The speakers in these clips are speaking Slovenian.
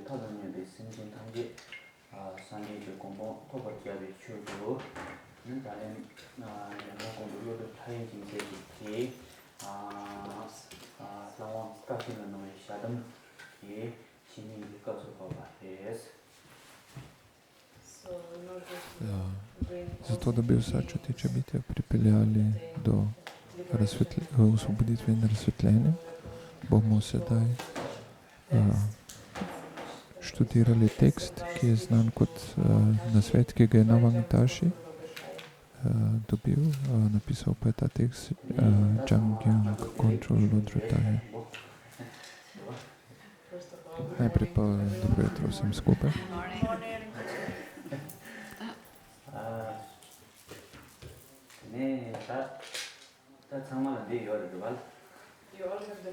타던에 생긴 단계 산지의 공부 토벌기업의 주로 다른 영어 공부를 타인 진행이 상황 따지는 놈의 샤덤 이 진행이 가서 봐봐요. Zato, da bi vsa čuteča bitja pripeljali do osvoboditve in razsvetljenja, bomo sedaj študirali tekst, ki je znan kot nasvet, ki ga je Navantaši dobil. Napisal pa je ta tekst Zhang Yang Control Lodrutaja. Najprej pa dobro jutro vsem skupaj.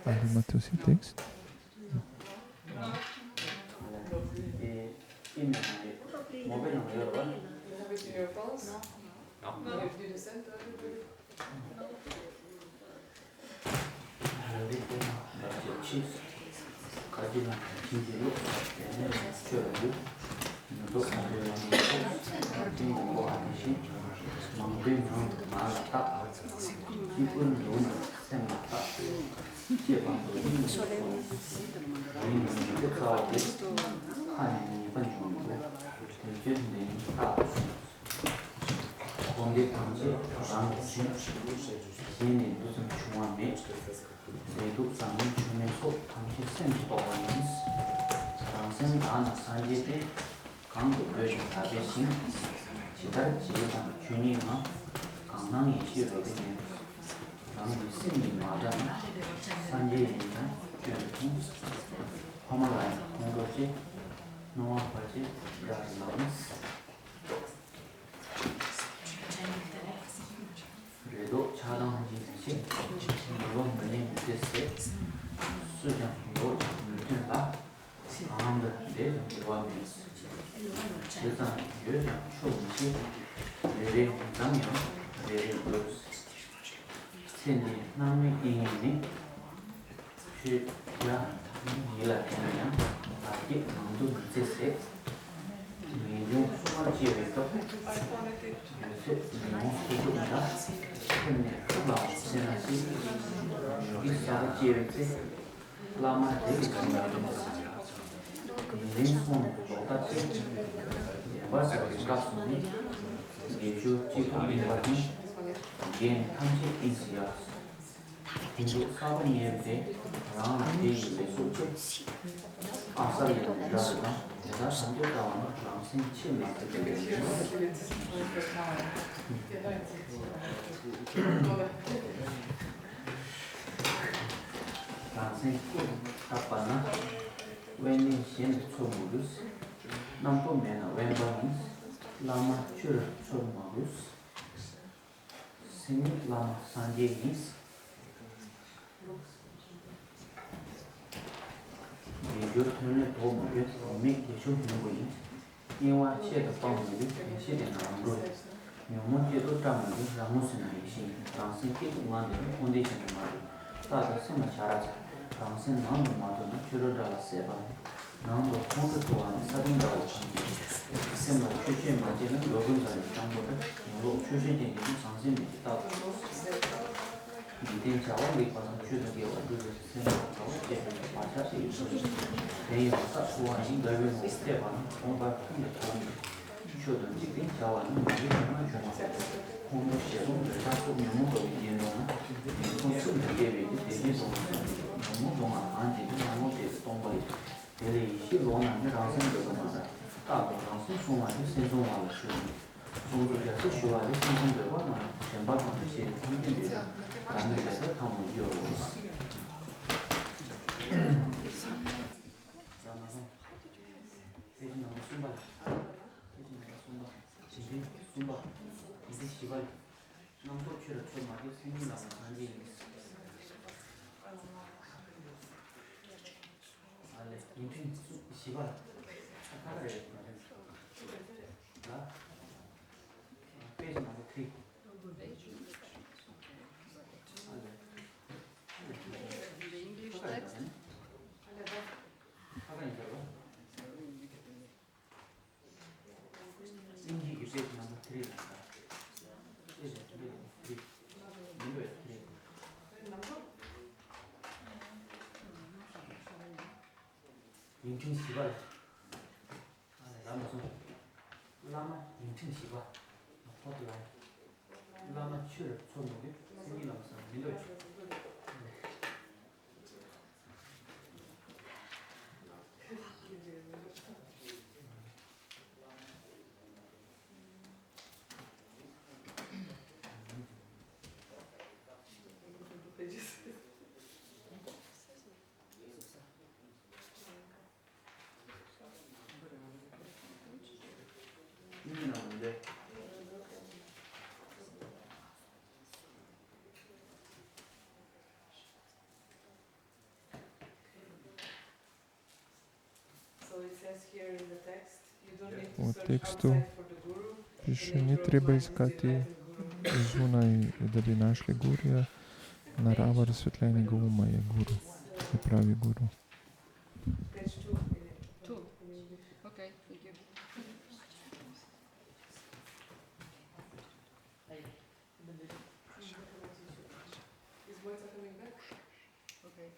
Ali imate vsi tekst? 名称习惯了。咱们说拉曼名称习惯，后来拉曼去了做努力，生意了是没对。V tekstu piše, ni treba iskati zunaj, da bi našli guruja. Narava razsvetljenega uma je guru, je pravi guru. Okay, thank you. His boys are coming back. Okay,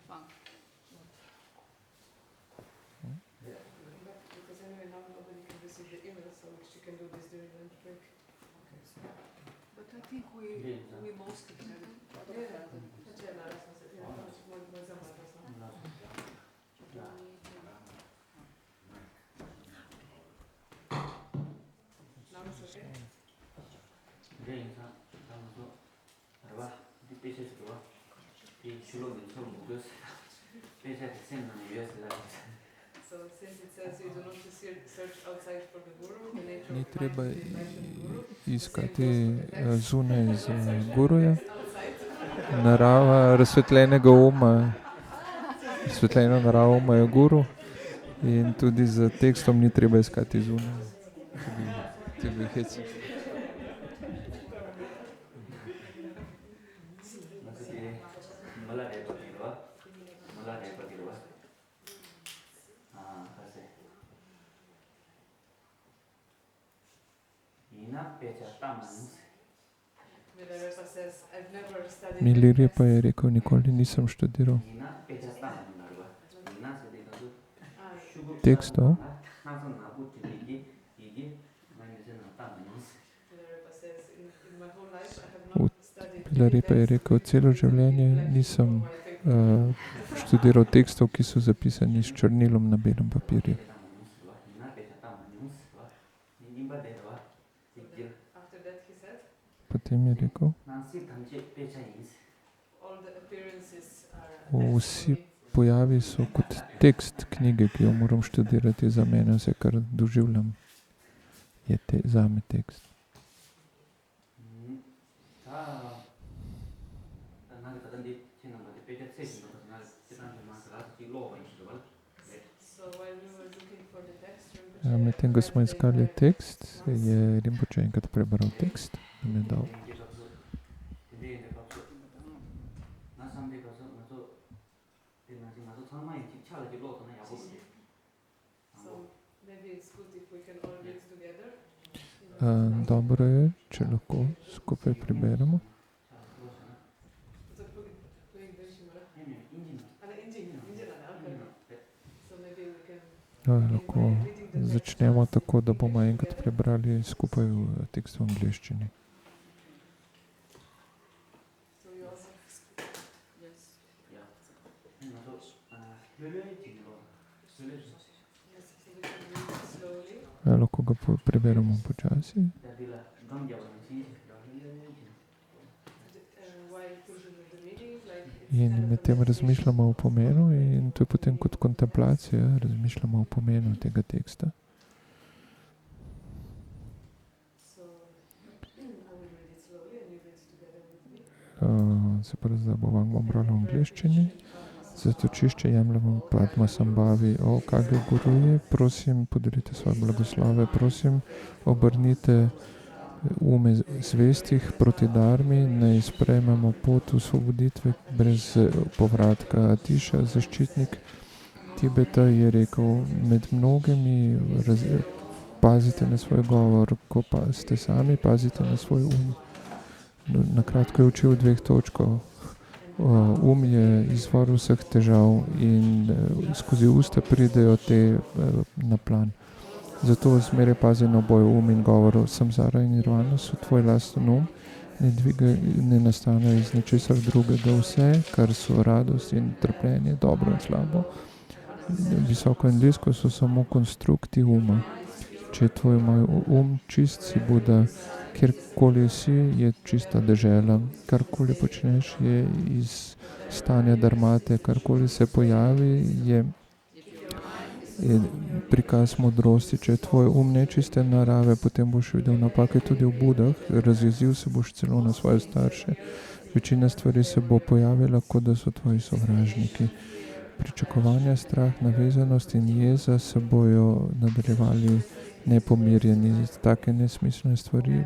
fun. Because anyway now nobody can receive the email, so she can do this during lunch break. But I think we mostly have it. Now it's okay. 这影上他们说，是吧？你别写什么，你去了没错五个是，别写现场的约是的。 So since it says you do not search outside for the guru, the nature Ni of treba mind is like the guru. iskati zunaj za guruja. Narava razsvetljenega uma, razsvetljena narava uma je guru in tudi z tekstom ni treba iskati zunaj. To bi hec. Milarepa says, I've never studied. Milarepa je rekel, nikoli nisem študiral tekstov. Milarepa je rekel, celo življenje nisem študiral tekstov, ki so zapisani s črnilom na belem papirju. Potem je rekel, vsi pojavi so kot tekst knjige, ki jo moram študirati za mene, vse kar doživljam, je zame tekst. Medtem ko smo iskali tekst, je Rinpoče enkrat prebral tekst in je dal. Dobro je, če lahko skupaj preberemo. Lahko začnemo tako, da bomo enkrat prebrali skupaj tekst v angleščini. Lahko ga preberemo počasi. In medtem razmišljamo o pomenu in to je potem kot kontemplacija, razmišljamo o pomenu tega teksta. Se pravi, zdaj bom bral v angleščini. Zatočišče jemljemo Padmasambhavi. O Kage Guruje, prosim, podelite svoje blagoslove, prosim, obrnite ume zvestih proti dharmi, naj sprejmemo pot osvoboditve brez povratka. Atiša, zaščitnik Tibeta, je rekel, med mnogimi pazite na svoj govor, ko pa ste sami, pazite na svoj um. Na kratko je učil 2 točkov. je izvor vseh težav in skozi usta pridejo te na plan. Zato zmeraj pazi na oboj in govor. Samsara in nirvana so tvoj lasten ne nastane iz ničesar drugega. Vse, kar so radost in trpljenje, dobro in slabo, visoko in nizko, so samo konstrukti uma. Če je tvoj čist, si Buda. Kjerkoli si, je čista dežela. Karkoli počneš, je iz stanja dharmate. Karkoli se pojavi, je prikaz modrosti. Če je tvoj nečiste narave, potem boš videl napake tudi v Budah. Razjezil se boš celo na svoje starše. Večina stvari se bo pojavila, kot da so tvoji sovražniki. Pričakovanja, strah, navezanost in jeza se bojo nadaljevali nepomirjeni. Take nesmiselne stvari,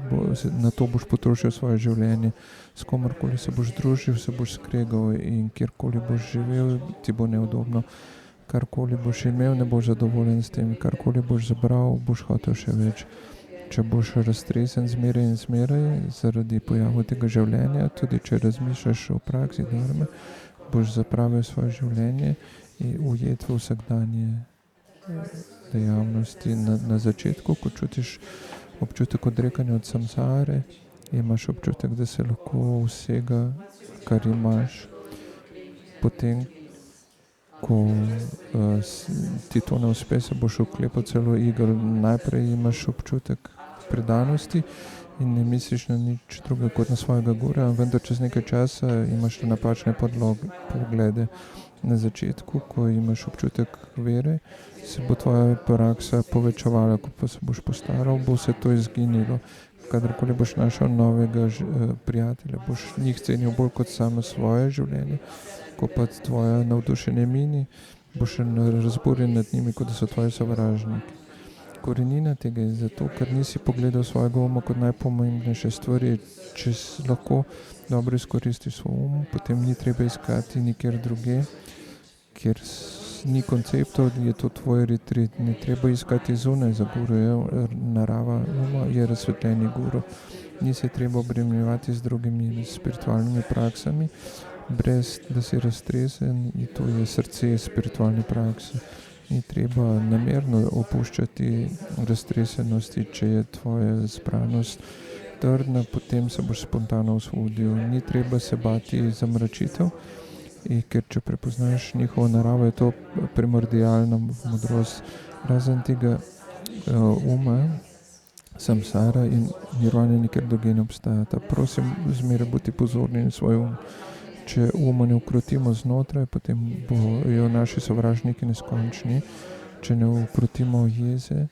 na to boš potrošil svoje življenje. S komorkoli se boš družil, se boš skregal in kjerkoli boš živel, ti bo neudobno. Karkoli boš imel, ne boš zadovoljen s tem. Karkoli boš zabral, boš hotel še več. Če boš raztresen zmeraj in zmeraj zaradi pojavov tega življenja, tudi če razmišljaš o praksi dharme, boš zapravil svoje življenje in ujet v vsakdanje dejavnosti. Na začetku, ko čutiš občutek odrekanja od samsare, imaš občutek, da se lahko vsega, kar imaš. Potem, ko ti to ne uspe, se boš oklepal celo igel. Najprej imaš občutek predanosti in ne misliš na nič drugega kot na svojega gurja, vendar čez nekaj časa imaš napačne poglede. Na začetku, ko imaš občutek vere, se bo tvoja praksa povečevala. Ko pa se boš postaral, bo se to izginilo. Kadarkoli boš našel novega prijatelja, boš njih cenil bolj kot samo svoje življenje. Ko pa tvoja navdušenje mini, boš razburjen nad njimi, kot da so tvoji sovražniki. Korenina tega je zato, ker nisi pogledal svojega uma kot najpomembnejše stvari. Če lahko dobro izkoristiš svoj potem ni treba iskati nikjer druge, ker ni konceptov, je to tvoj retreat. Ne treba iskati zunaj za guru, narava uma je razsvetljeni guru. Ni se treba obremenjevati z drugimi spiritualnimi praksami, brez da si raztresen, in to je srce spiritualne prakse. Ni treba namerno opuščati raztresenosti. Če je tvoja zbranost trdna, potem se boš spontano osvobodil. Ni treba se bati zamračitev, ker če prepoznaš njihovo naravo, je to primordialna modrost. Razen tega samsara in nirvana nikjer drugje ne obstajata. Prosim, zmeraj biti pozorni na svoj Če ne ukrotimo znotraj, potem bojo naši sovražniki neskončni. Če ne ukrotimo jeze,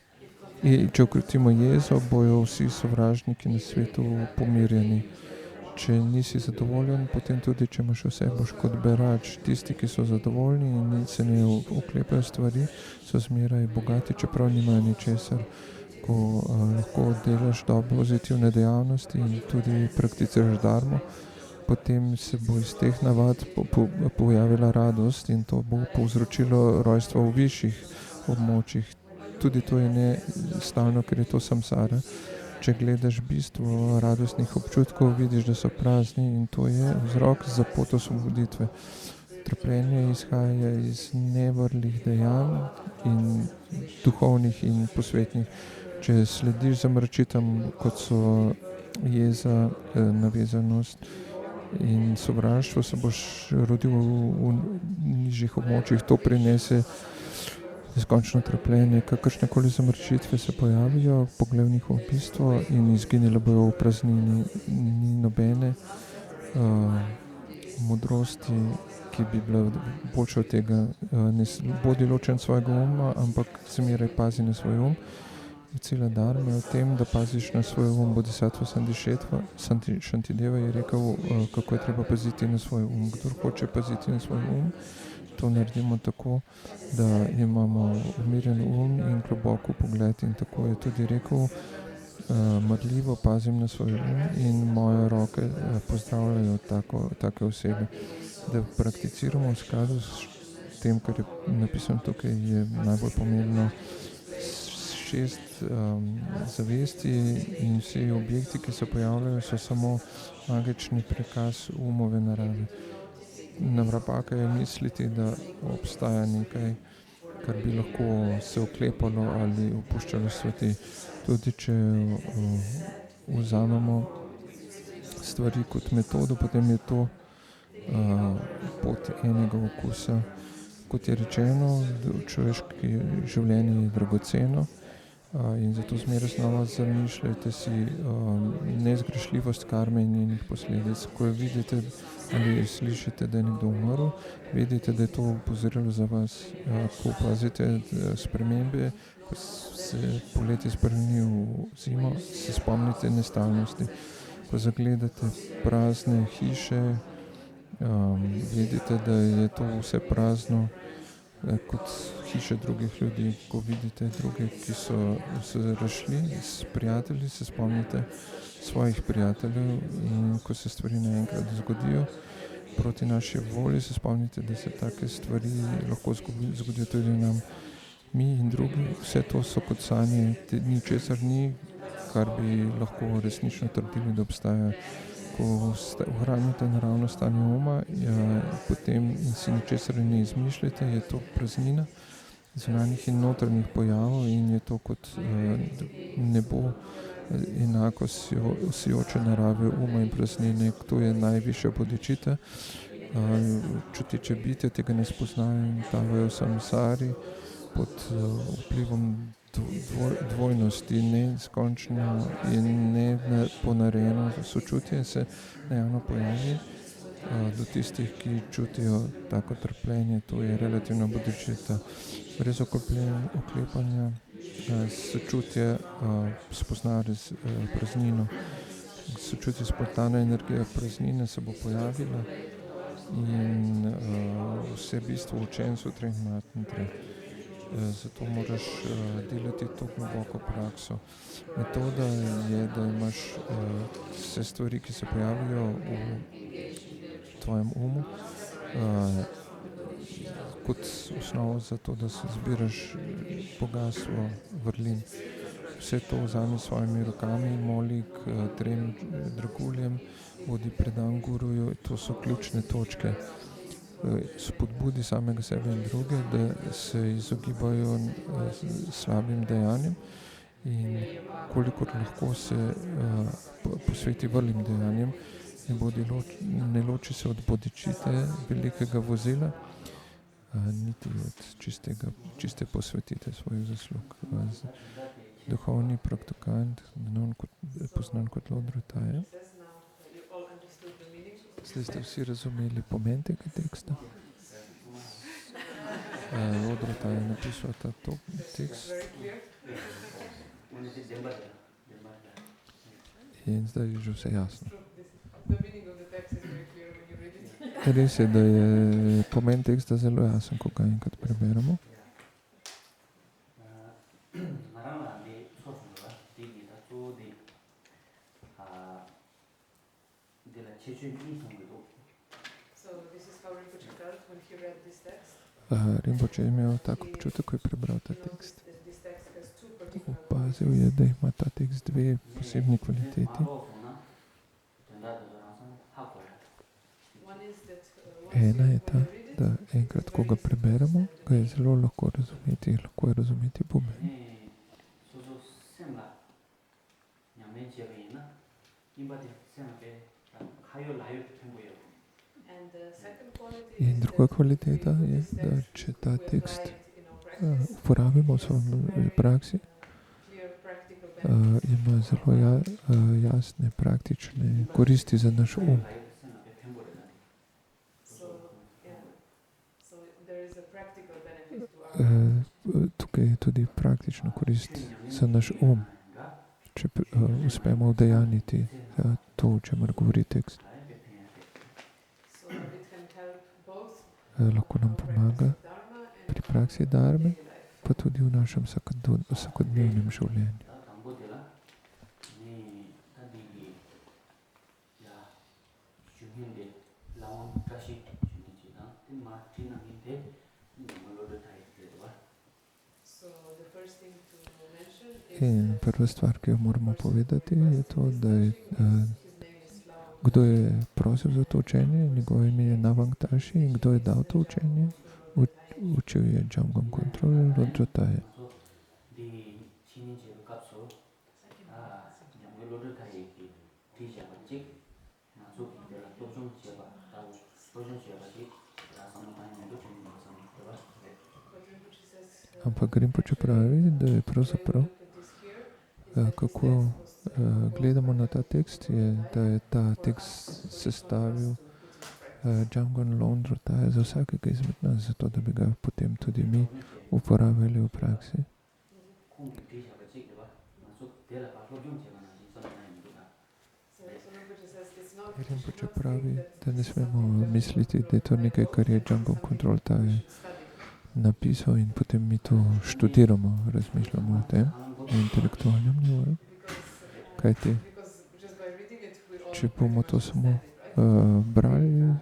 če ukrotimo jezo, bojo vsi sovražniki na svetu pomirjeni. Če nisi zadovoljen, potem tudi, če imaš vse, boš kot berač. Tisti, ki so zadovoljni in se ne oklepajo stvari, so zmeraj bogati, čeprav nimajo ničesar. Ko lahko delaš dobre pozitivne dejavnosti in tudi prakticiraš dharmo, potem se bo iz teh navad pojavila radost in to bo povzročilo rojstvo v višjih območjih. Tudi to je nestalno, ker je to samsara. Če gledaš bistvo radostnih občutkov, vidiš, da so prazni in to je vzrok za pot osvoboditve. Trpljenje izhaja iz nevrlih dejanj in duhovnih in posvetnih. Če slediš zamračitvam, kot so jeza, navezanost in sovraštvo, se boš rodil v nižjih območjih. To prinese neskončno trpljenje. Kakršnekoli zamrčitve se pojavijo, poglej v njihovo bistvo in izginile bojo v praznini. Ni nobene modrosti, ki bi bila boljša od tega. Ne bodi ločen svojega uma, ampak zmeraj pazi na svoj Cela dharma je v tem, da paziš na svoj Bodhisattva Shantideva je rekel, kako je treba paziti na svoj Kdor hoče paziti na svoj to naredimo tako, da imamo umirjen in globoko pogled. In tako je tudi rekel, marljivo pazim na svoj in moje roke pozdravljajo take osebe. Da prakticiramo v skladu s tem, kar je napisano tukaj, je najbolj pomembno. 6 zavesti in vsi objekti, ki se pojavljajo, so samo magični prikaz umove narave. napaka je misliti, da obstaja nekaj, kar bi lahko se oklepalo ali opuščalo sveti. Tudi če vzamemo stvari kot metodo, potem je to pot enega okusa. Kot je rečeno, človeško življenje je dragoceno in zato zmeraj znova zamišljajte si nezgrešljivost karme in njenih posledic. Ko vidite ali slišite, da je nekdo umrl, vedite, da je to opozorilo za vas. Ko opazite spremembe, ko se poletje spremeni v zimo, se spomnite nestalnosti. Ko zagledate prazne hiše, vidite, da je to vse prazno kot hiše drugih ljudi. Ko vidite druge, ki so se razšli s prijatelji, se spomnite svojih prijateljev in ko se stvari naenkrat zgodijo proti naši volji, se spomnite, da se take stvari lahko zgodijo tudi nam. Mi in drugi, vse to so kot sanje, ničesar ni, kar bi lahko resnično trdili, da obstaja. Ko ohranite naravno stanje uma, potem in si ničesar ne izmišljate, je to praznina zunanjih in notranjih pojavov in je to kot nebo enako sijoče narave uma in praznine. To je najvišja bodičita. Čuteče bitja tega ne spoznajo in tavajo v samsari pod vplivom dvojnosti, neskončno in ne ponarejeno sočutje se najavno pojavi do tistih, ki čutijo tako trpljenje. To je relativna bodičita. Brez oklepanja sočutje spozna praznino. Sočutje, spontana energija praznine se bo pojavila in vse bistvo učen sutra in matnitre. Zato moraš delati to globoko prakso. Metoda je, da imaš vse stvari, ki se pojavijo v tvojem umu, kot osnovo za to, da se zbiraš bogatstvo vrlin. Vse to vzami s svojimi rokami, moli k 3 draguljem, bodi predan guruju. To so ključne točke. Spodbudi samega sebe in druge, da se izogibajo slabim dejanjem in kolikor lahko se posveti vrlim dejanjem ne loči se od bodičite velikega vozila, niti od čiste posvetite svojih zaslug. Duhovni praktikant, poznan kot Lodrotaja. Zdaj ste vsi razumeli pomen tega teksta. Lodrotaja je napisal ta tekst. In zdaj je že vse jasno. Res je, da je pomen teksta zelo jasen, ko ga enkrat preberemo. Rinpoche je imel tak občutek, ko je prebral ta tekst. Opazil je, da ima ta tekst 2 posebni kvaliteti. Ena je ta, da enkrat, ko ga preberemo, ga je zelo lahko razumeti pomen. In druga kvaliteta je, da če ta tekst uporabimo v svoji praksi, ima zelo jasne praktične koristi za naš um. Tukaj je tudi praktična korist za naš um, če uspemo udejanjiti to, o čemer govori tekst. Lahko nam pomaga pri praksi dharme, pa tudi v našem vsakodnevnem življenju. In prva stvar, ki jo moramo povedati, je to, da je kdo je prosil za to učenje, njegovo ime je Navang Tashi, in kdo je dal to učenje, učil je Jamgon Control Lodrotaje. Ampak Rinpoche pravi, da je pravzaprav, kako gledamo na ta tekst, je, da je ta tekst sestavil Jamgon Lodrotaje za vsakega izmed nas, zato da bi ga potem tudi mi uporabljali v praksi. Rinpoche pravi, da ne smemo misliti, da je to nekaj, kar je Jamgon Control Taje napisal in potem mi to študiramo, razmišljamo o tem na intelektualnem nivoju. Kajti, če bomo to samo brali,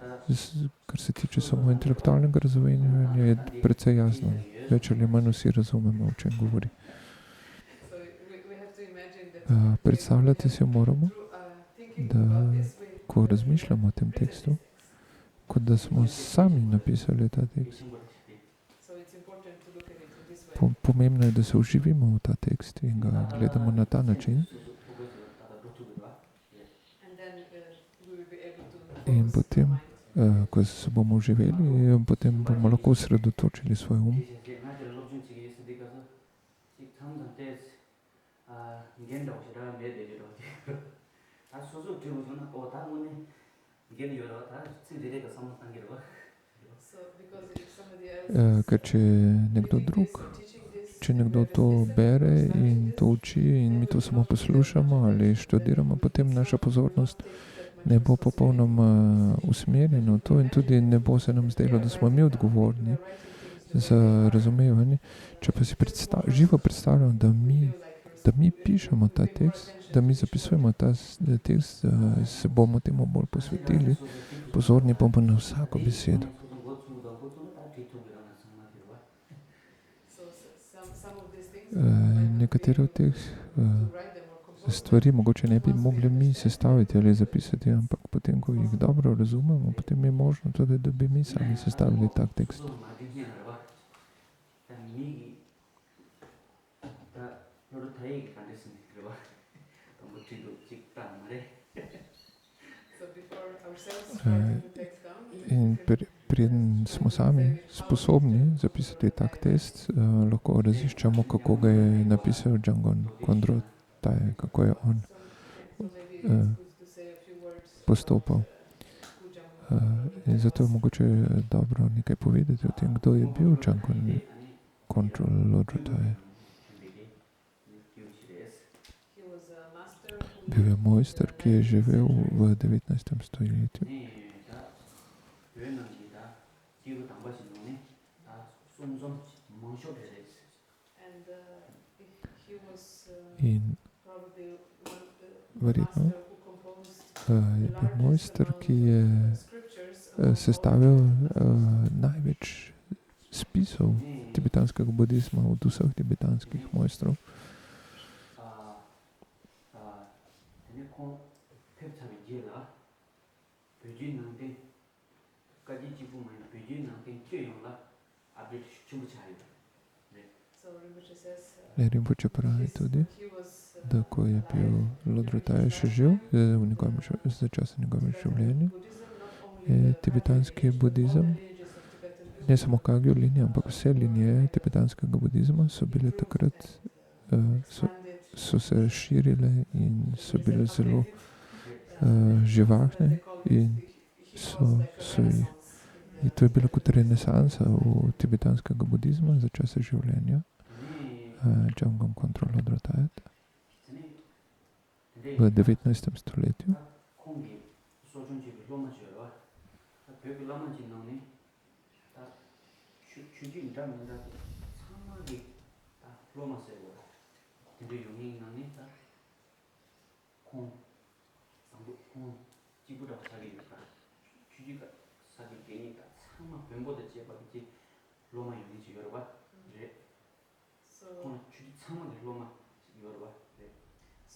kar se tiče samo intelektualnega razumevanja, je precej jasno. Več ali manj vsi razumemo, o čem govori. Predstavljati si moramo, da ko razmišljamo o tem tekstu, kot da smo sami napisali ta tekst. Pomembno je, da se vživimo v ta tekst in ga gledamo na ta način. In potem, ko se bomo vživeli, potem bomo lahko osredotočili svoj um. Ker če nekdo drug, če nekdo to bere in to uči in mi to samo poslušamo ali študiramo, potem naša pozornost ne bo popolnoma usmerjena v to in tudi ne bo se nam zdelo, da smo mi odgovorni za razumevanje. Če pa si živo predstavljamo, da mi pišemo ta tekst, da mi zapisujemo ta tekst, da se bomo temu bolj posvetili, pozorni bomo na vsako besedo. Nekatere od teh stvari mogoče ne bi mogli mi sestaviti ali zapisati, ampak potem, ko jih dobro razumemo, potem je možno tudi, da bi mi sami sestavili tak tekst. In preden smo sami sposobni zapisati tak tekst, lahko raziščemo, kako ga je napisal Jamgon Control Taje, kako je on postopal. In zato je mogoče dobro nekaj povedati o tem, kdo je bil Jamgon Control Lodrotaje. Bil je mojster, ki je živel v 19. stoletju. In verjetno je bil mojster, ki je sestavil največ spisov tibetanskega budizma od vseh tibetanskih mojstrov. Rinpoche pravi tudi, da ko je bil Lodrotaje še živ, za časa njegovega življenja, je tibetanski budizem, ne samo Kagyu linija, ampak vse linije tibetanskega budizma so bile takrat, so se širile in so bile zelo živahne in to je bila kot renesansa v tibetanskega budizma za časa življenja Jamgon Control Lodrotaje v 19. stoletju.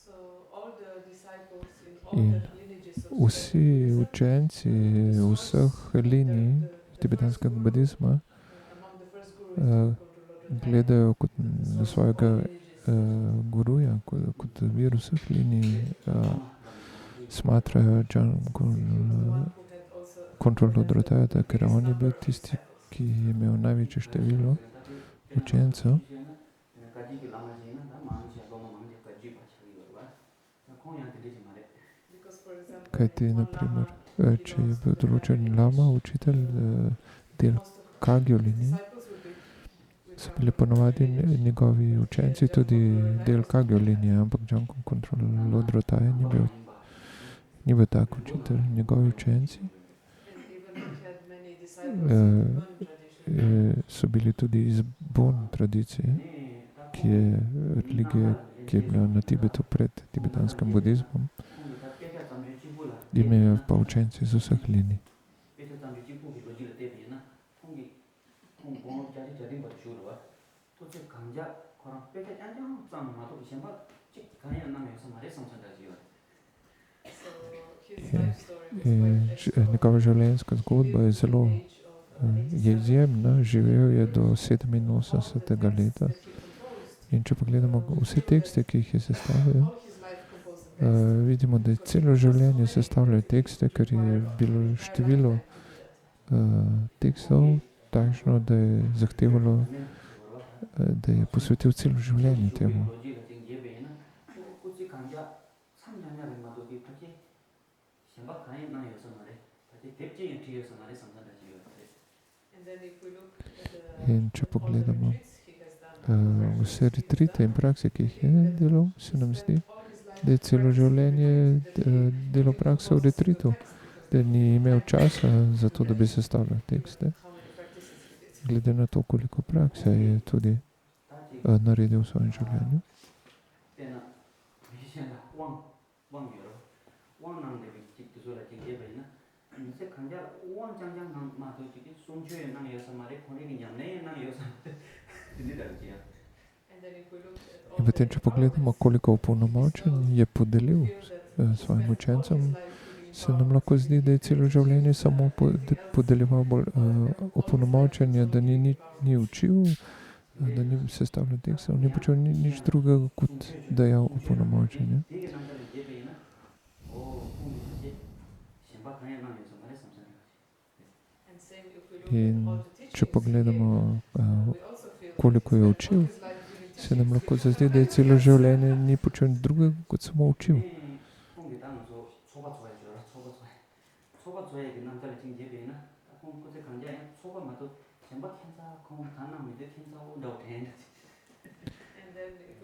So all the disciples in all In the lineages of vsi Tibetan učenci vseh linij tibetanskega budizma among the first gurus uh, of Control Lodra gledajo kot na source of svojega all lineages. guruja, kot vir vseh linij, smatrajo Control Lodra, ker on je bil tisti, ki je imel največje število učencev. Kajti, naprimer, če je bil določen lama, učitelj del Kagyo linije, so bili ponovadi njegovi učenci tudi del Kagyo linije, ampak Jamgon Control Lodra ni bil tak učitelj. Njegovi učenci so bili tudi iz Bon tradicije, ki je religija, ki je bila na Tibetu pred tibetanskim budizmom. Imajo pa učenci iz vseh linij. Njegova življenjska zgodba je zelo je izjemna. Živel je do 87. leta. In če pogledamo vse tekste, ki jih je sestavil, vidimo, da je celo življenje sestavljal tekste, ker je bilo število tekstov takšno, da je zahtevalo, da je posvetil celo življenje temu. In če pogledamo vse retrite in prakse, ki jih je delal, se nam zdi, da je celo življenje delal prakso v retritu, da ni imel časa za to, da bi sestavljal tekste. Glede na to, koliko prakse je tudi naredil v svojem življenju. In potem, če pogledamo, koliko opolnomočenj je podelil svojim učencem, se nam lahko zdi, da je celo življenje samo podeljeval opolnomočenje, da ni učil, da ni sestavljal tekstov, ni počel nič drugega, kot dajal opolnomočenje. In če pogledamo, koliko je učil, se nam lahko zazdi, da je celo življenje ni počel drugega, kot samo učil.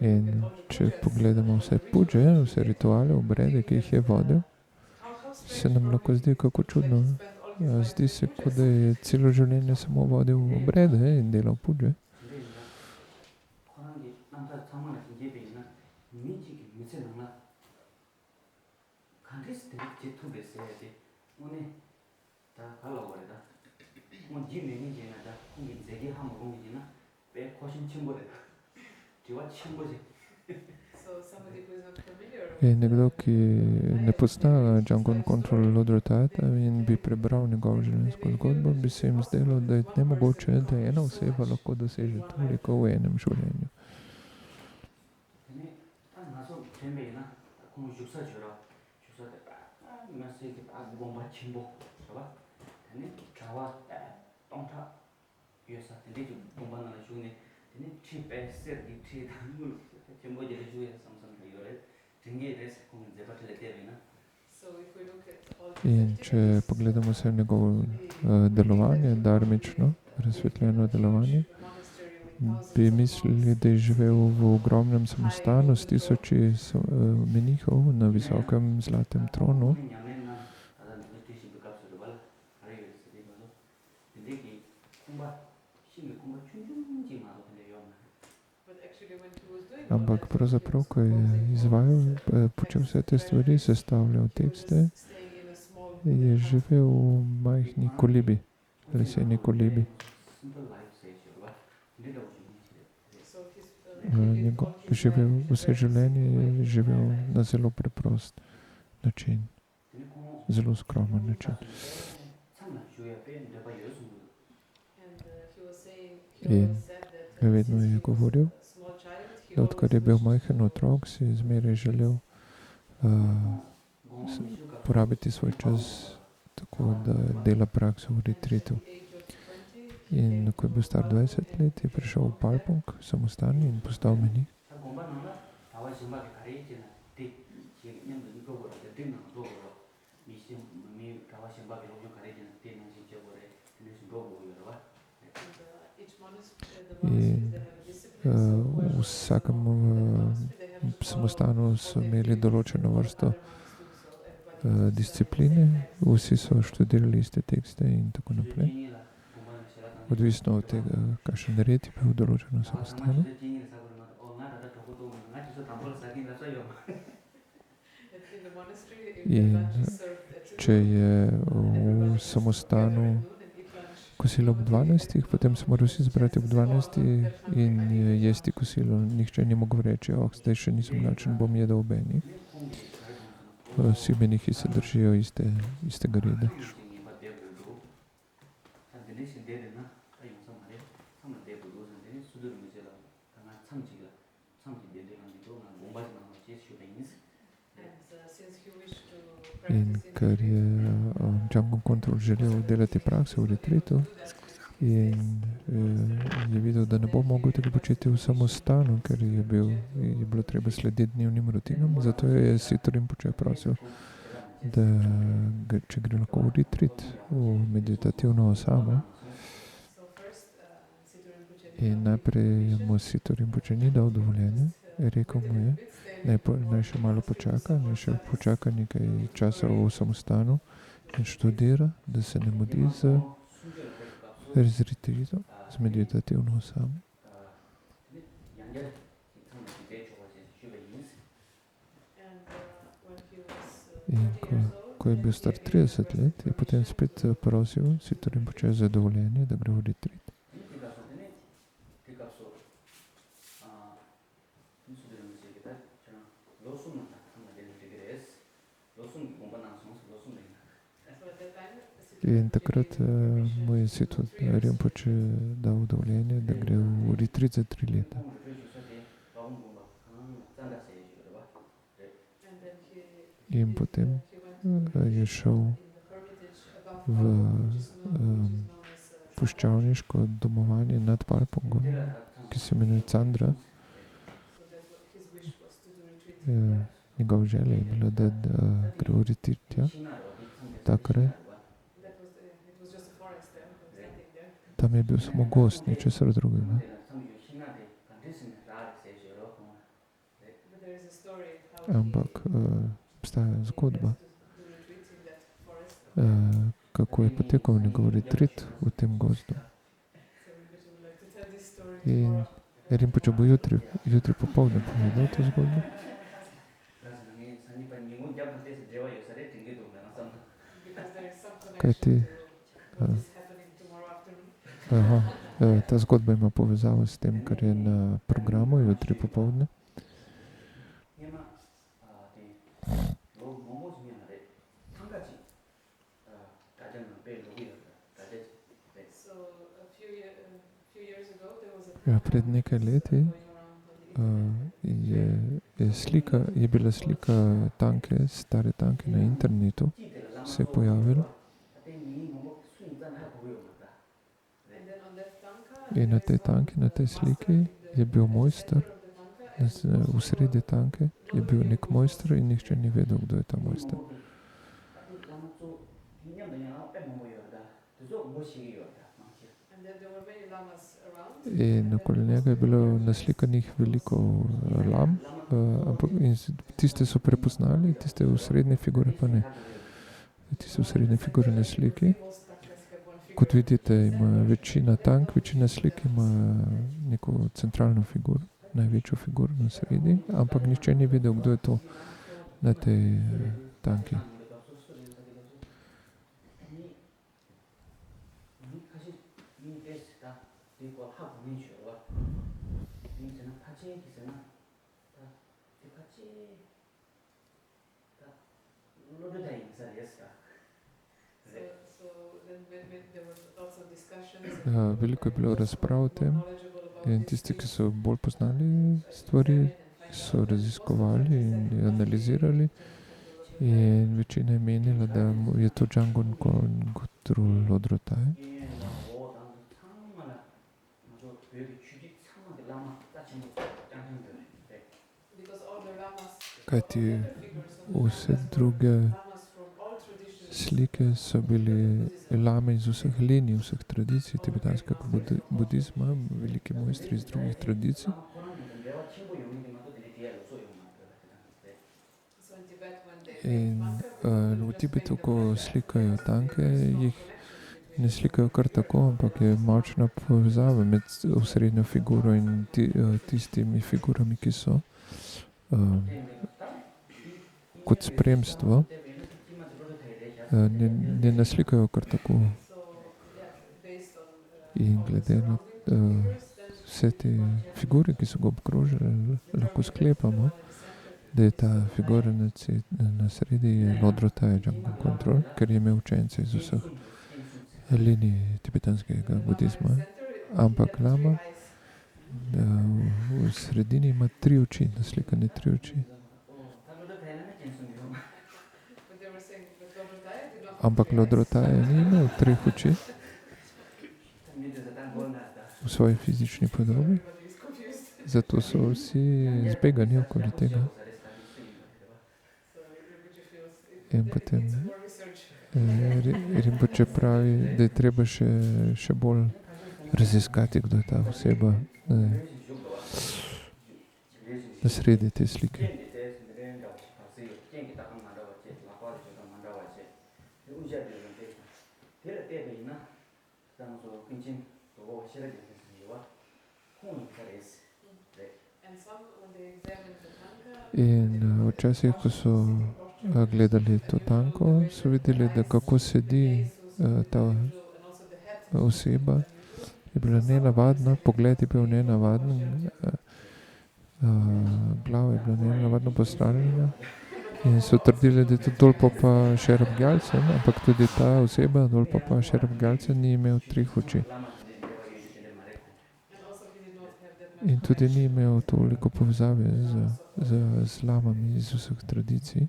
In če pogledamo vse puđe, vse rituale, obrede, ki jih je vodil, se nam lahko zdi kako čudno. Zdi se, kot da je celo življenje samo vodil obrede in delal puđe. Je nekdo, ki ne pozna Jamgon Control Lodra in bi prebral njegovo življenjsko zgodbo, bi se jim zdelo, da je nemogoče, da ena oseba lahko doseže toliko v enem življenju. In če pogledamo se njegovo delovanje, dharmično, razsvetljeno delovanje, bi mislili, da je živel v ogromnem samostanu s 1000 menihov na visokem zlatem tronu. Ampak pravzaprav, ko je izvajal, počel vse te stvari, sestavljal tekste, je živel v majhni kolibi, leseni kolibi. živel vse življenje, je živel na zelo preprost način, zelo skromen način. In vedno je govoril, da odkar je bil majhen otrok, si je zmeraj želel porabiti svoj čas tako, da dela prakso v retreatu. In ko je bil star 20 let, je prišel v Palpong, samostalni, in postal menih. In v vsakem samostanu so imeli določeno vrsto discipline, vsi so študirali iste tekste in tako naprej. Odvisno od tega, kakšen red je bil v določenem samostanu. In če je v samostanu kosilo ob 12, potem se morajo vsi zbrati ob 12 in jesti kosilo. Nihče ni mogel reči, zdaj še nisem lačen, bom jedel ob 1. Vsi menihi se držijo istega reda. In ker je Džangon Kontrol želel delati prakso v retreatu in je videl, da ne bo mogel tega početi v samostanu, ker je bilo treba slediti dnevnim rutinam, zato je Sitor Rinpoče prosil, da če gre lahko v retreat, v meditativno osamo. In najprej mu Sitor Rinpoče ni dal dovoljenja, rekel mu je, naj še malo počaka, naj še počaka nekaj časa v samostanu in študira, da se ne mudi z retreatom, z meditativno osamo. In ko je bil star 30 let, je potem spet prosil Sitor Rinpoče za dovoljenje, da gre v retreat. In takrat mu je Sitor Rinpoče dal dovoljenje, da gre v retreat za 3 leta. In potem je šel v puščavniško domovanje nad Palpongom, ki se imenuje Candra. Njegova želja je bila, da gre v retreat tja, ta kraj. Tam je bil samo gost, ničesar drugega. Ampak obstaja zgodba, kako je potekal njegov retreat v tem gozdu. In Rinpoče bo jutri popoldne povedal to zgodbo. Kajti ta zgodba ima povezavo s tem, kar je na programu jutri popoldne. Pred nekaj leti je bila slika tanke, stare tanke na internetu, se je pojavila. In na tej tanki, na tej sliki je bil mojster, v sredi tanke je bil nek mojster in nihče ni vedel, kdo je ta mojster. In okoli njega je bilo naslikanih veliko lam, ampak tiste so prepoznali, tiste v srednje figure pa ne. Tiste v srednje figure na sliki. Kot vidite, ima večina tank, večina slik ima neko centralno figuro, največjo figuro na sredi, ampak nihče ni vedel, kdo je to na tej tanki. So then when there were lots of discussions. Veliko je bilo razprav o tem in tisti, ki so bolj poznali stvari, so raziskovali in analizirali in večina je menila, da je to Django Control Lodrotaj. Kajti vse druge slike so bili lame iz vseh linij, vseh tradicij tibetanskega budizma, veliki mojstri iz drugih tradicij. In v Tibetu, ko slikajo tanke, jih ne slikajo kar tako, ampak je močna povezava med osrednjo figuro in tistimi figurami, ki so kot spremstvo. Ne naslikajo kar tako. In glede na vse te figure, ki so ga obkrožile, lahko sklepamo, da je ta figura na sredi Lodrotaj Django Control, ker je imel učence iz vseh linij tibetanskega budizma. Ampak lama v sredini ima 3 oči, naslikane 3 oči. Ampak Lodrotaj ni imel 3 oči v svoji fizični podobi, zato so vsi zbegani okoli tega. In potem Rinpoče pravi, da je treba še bolj raziskati, kdo je ta oseba na sredi te slike. In včasih, ko so gledali to tanko, so videli, da kako sedi ta oseba, je bila nenavadna, pogled je bil nenavaden, glava je bila nenavadno postavljena in so trdili, da je to Dolpopa Sherab Gyaltsen, ampak tudi ta oseba, Dolpopa Sherab Gyaltsen, ni imel 3 oči. In tudi ni imel toliko povezave z lamami iz vseh tradicij.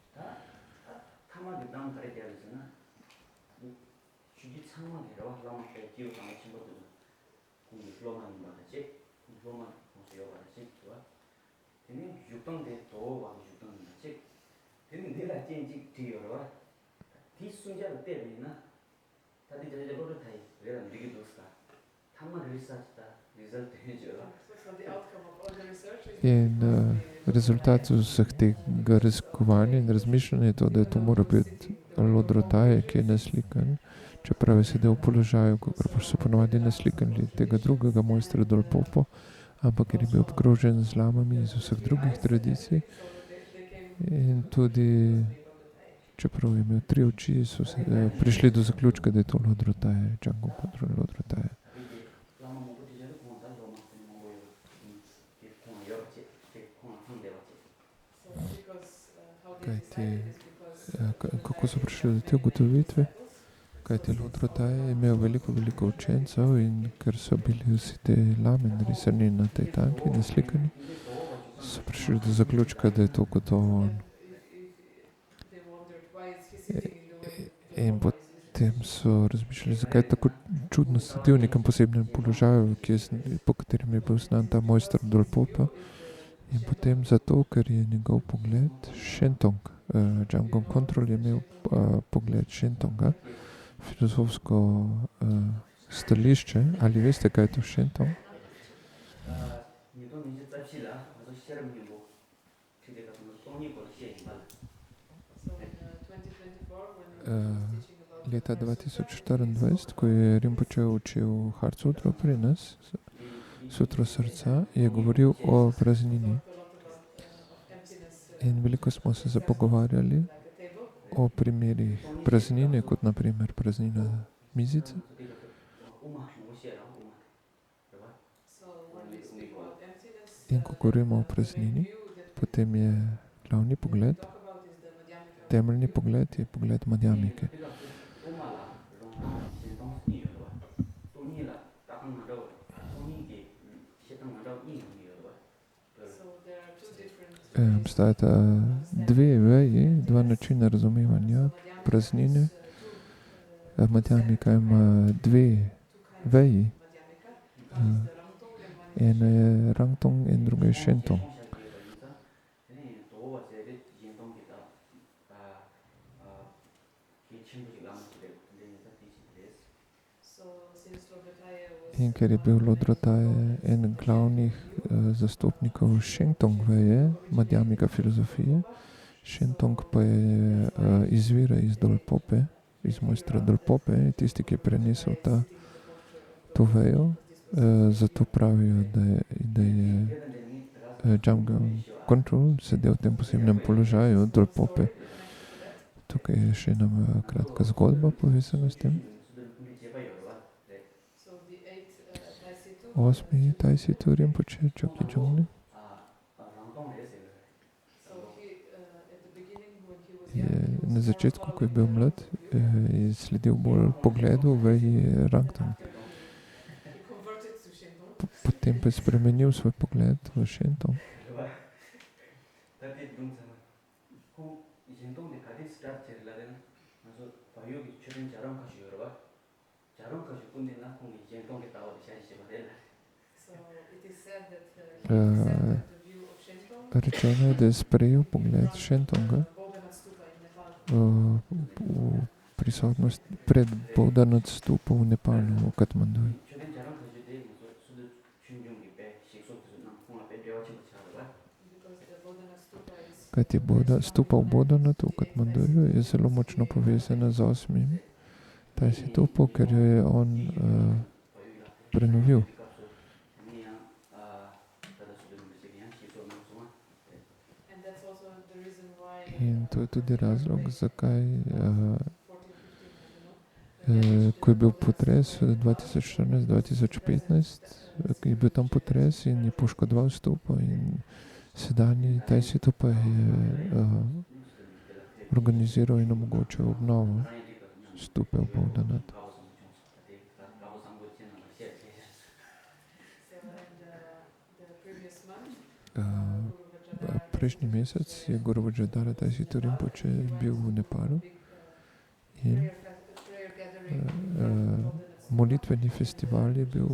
In rezultat vseh tega raziskovanja in razmišljanja je to, da je to mora biti Lodrotaj, ki je naslikan, čeprav je sedel v položaju, kakor pa so ponovadi naslikali tega drugega mojstra Dolpopo, ampak ker je bil obkrožen z lamami iz vseh drugih tradicij in tudi, čeprav je imel 3 oči, so se prišli do zaključka, da je to Lodrotaj, Django Control Lodrotaj. Kako so prišli do te ugotovitve? Kajti Lodrotaj je imel veliko učencev in ker so bili vsi te lame narisani na tej tanki, naslikani, so prišli do zaključka, da je to gotovo on. In potem so razmišljali, zakaj je tako čudno sedel v nekem posebnem položaju, po katerem je bil znan ta mojster Dolpopa. In potem zato, ker je njegov pogled Shentong. Django Control je imel pogled Shentonga, filozofsko stališče. Ali veste, kaj je to Shentong? Leta 2024, ko je Rinpoče učil Heart Sutro pri nas, Sutro srca, je govoril o praznini. In veliko smo se zapogovarjali o primerih praznine, kot na primer praznina mizice. So when we speak about emptiness, In ko govorimo o praznini, potem je glavni pogled, talk about is the Madhyamika. temeljni pogled je pogled Madhyamike. So there are two different ways. Obstajata dve veji, dva načina razumevanja praznine. Madhyamika ima dve veji. Ena je Rangtong in druga je Shentong. In ker je bil Lodrotaje en glavnih zastopnikov Shentong veje, Madhyamika filozofije, Shentong pa je izvira iz Dolpope, iz mojstra Dolpope, tisti, ki je prenesel to vejo, zato pravijo, da je Jamgon Control sedel v tem posebnem položaju Dolpope. Tukaj je še ena kratka zgodba povezana s tem. 8. Taisitu Rinpoche Chokyi Chungni je na začetku, ko je bil mlad, je sledil bolj pogledu veji Rangtong. Potem pa je spremenil svoj pogled v Shentong. Rečeno je, da je sprejel pogled Shentonga v prisotnost pred Bodhanath stupo v Nepalu, v Katmanduju. Kajti stupa v Bodhanathu v Katmanduju je zelo močno povezana z 8. Taisitupo, ker jo je on prenovil. In to je tudi razlog, zakaj, ko je bil potres 2014-2015, je bil tam potres in je poškodoval stupo in sedanji Taisitupa je organiziral in omogočil obnovo stupe v Bodhanath. Prejšnji mesec je Guru Vajradhara Taisitu Rinpoche bil v Nepalu in molitveni festival je bil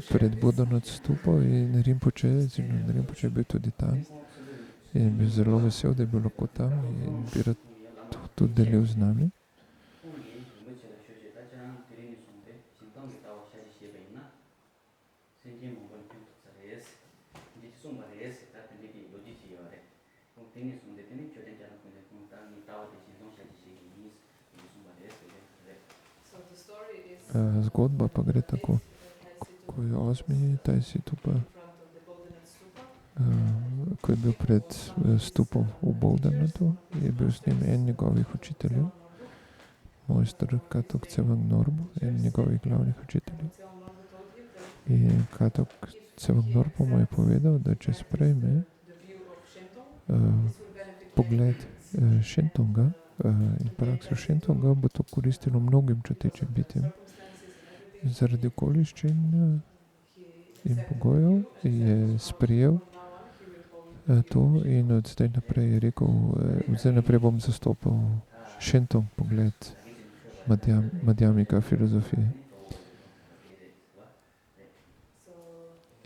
pred Bodhanath stupo in Rinpoche je bil tudi tam in je bil zelo vesel, da je bil lahko tam in bi rad tudi delil z nami. Zgodba pa gre tako, ko je 8. Taisitupa, ko je bil pred stupom v Bodhanathu, je bil s njim en njegovih učiteljev, mojster Katok Cevang Norbu, en njegovih glavnih učiteljev. In Katok Cevang Norbu mu je povedal, da če sprejme pogled Shentonga in prakso Shentonga, bo to koristilo mnogim čutečim bitjem. Zaradi okoliščin in pogojev je sprejel to in od zdaj naprej je rekel, od zdaj naprej bom zastopal Shentong pogled Madhyamika filozofije.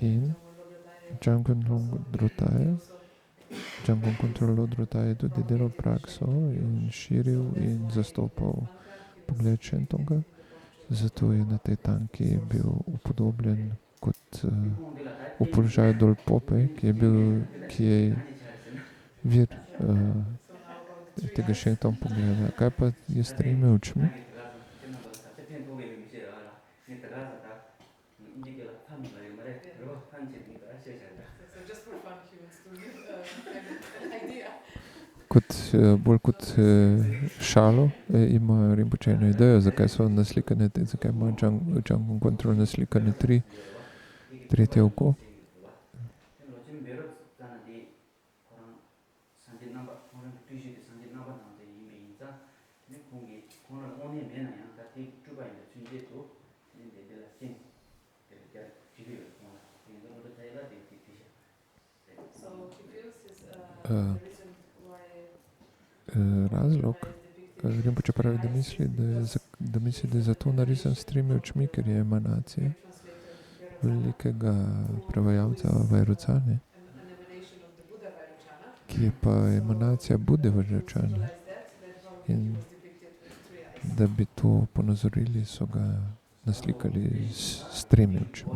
In Jamgon Control Lodrotaje je tudi delal prakso in širil in zastopal pogled Shentonga. Zato je na tej tanki bil upodobljen kot v položaju Dolpope, ki je vir tega Shentong pogleda. Kaj pa je s tremi očmi? bolj kot šalo imajo Rinpoche eno idejo, zakaj so naslikane, zakaj ima Jungle Control naslikane tretje oko. Razlog, Rinpoche pravi, da misli, da je zato narisan s tremi očmi, ker je emanacija velikega prevajalca Vajrocane, ki je pa emanacija Bude Vajrocane. In da bi to ponazorili, so ga naslikali s tremi očmi.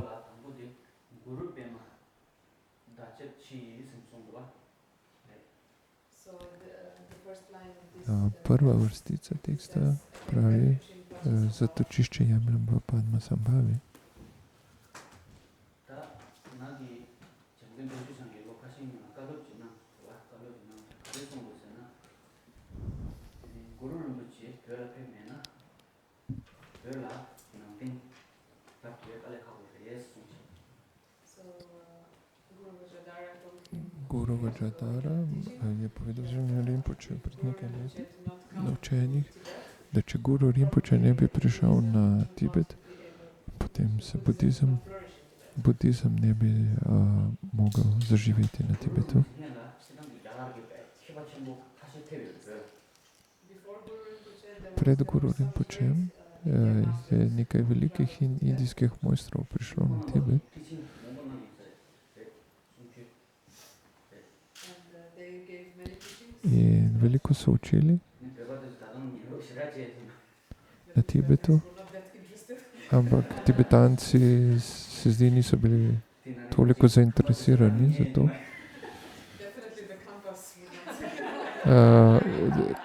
Prva vrstica teksta pravi, zatočišče jemljem v Padmasambhavi. Guru Vajradhara je povedal Življenju Rinpoche pred nekaj leti na učenjih, da če Guru Rinpoche ne bi prišel na Tibet, potem se budizem ne bi mogel zaživeti na Tibetu. Pred Guru Rinpočem je nekaj velikih indijskih mojstrov prišlo na Tibet. In veliko so učili na Tibetu, ampak Tibetanci se zdi niso bili toliko zainteresirani za to.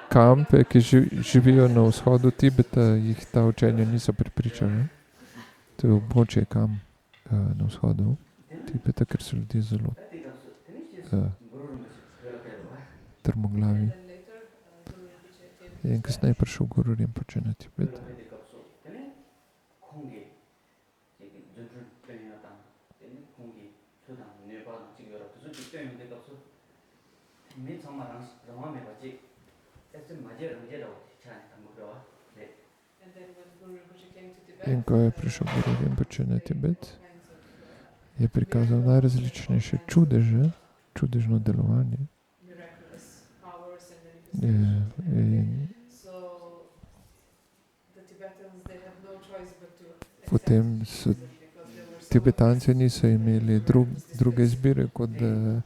Kampe, ki živijo na vzhodu Tibeta, jih ta učenja niso prepričali. To je območje kam na vzhodu Tibeta, ker so ljudje zelo trmoglavi. In kasneje je prišel Guru Rinpoche na Tibet. In ko je prišel Guru Rinpoche na Tibet, je prikazal najrazličnejše čudežno delovanje. In potem so Tibetanci niso imeli druge izbire, kot da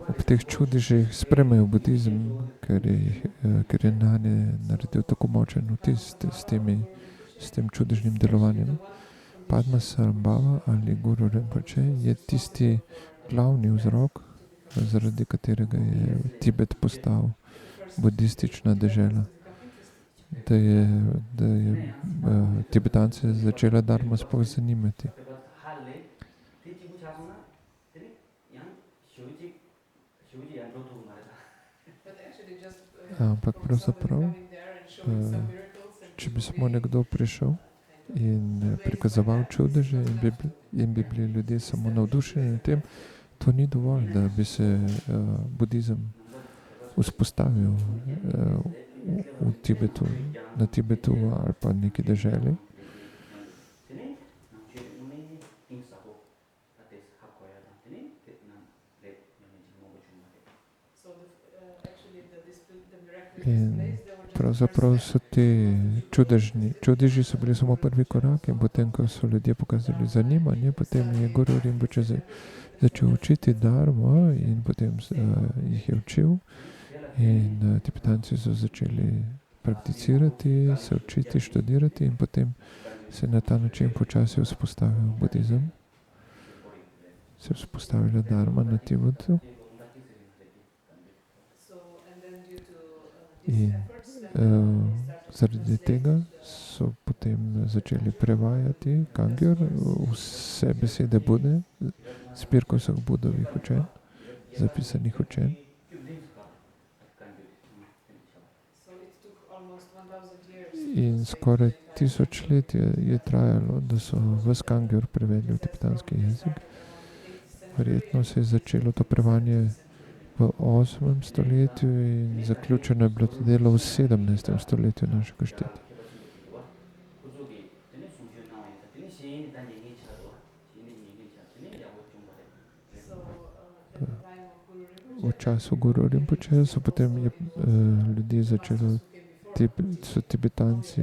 ob teh čudežih sprejmejo budizem, ker je nanje naredil tako močen vtis s tem čudežnim delovanjem. Padmasambhava ali Guru Rinpoche je tisti glavni vzrok, zaradi katerega je Tibet postal budistična dežela. Da je Tibetance začela dharma sploh zanimati. Ampak pravzaprav, če bi samo nekdo prišel in prikazoval čudeže in bi bili ljudje samo navdušeni nad tem, to ni dovolj, da bi se budizem vzpostavil v Tibetu, na Tibetu ali pa neki deželi. In pravzaprav so ti čudeži so bili samo prvi korak in potem, ko so ljudje pokazali zanimanje, potem je Guru Rinpoche začel učiti dharmo in potem jih je učil. In Tibetanci so začeli prakticirati, se učiti, študirati in potem se na ta način počasi vzpostavil budizem. Se je vzpostavila dharma na Tibetu. In zaradi tega so potem začeli prevajati Kangyur, vse besede Bude, zbirko vseh Budovih učenj, zapisanih učenj. In skoraj 1000 let je trajalo, da so ves Kangyur prevedli v tibetanski jezik. Verjetno se je začelo to prevajanje v 8. stoletju in zaključeno je bilo to delo v 17. stoletju našega štetja. V času Guru Rinpoche so potem ljudje začeli, so Tibetanci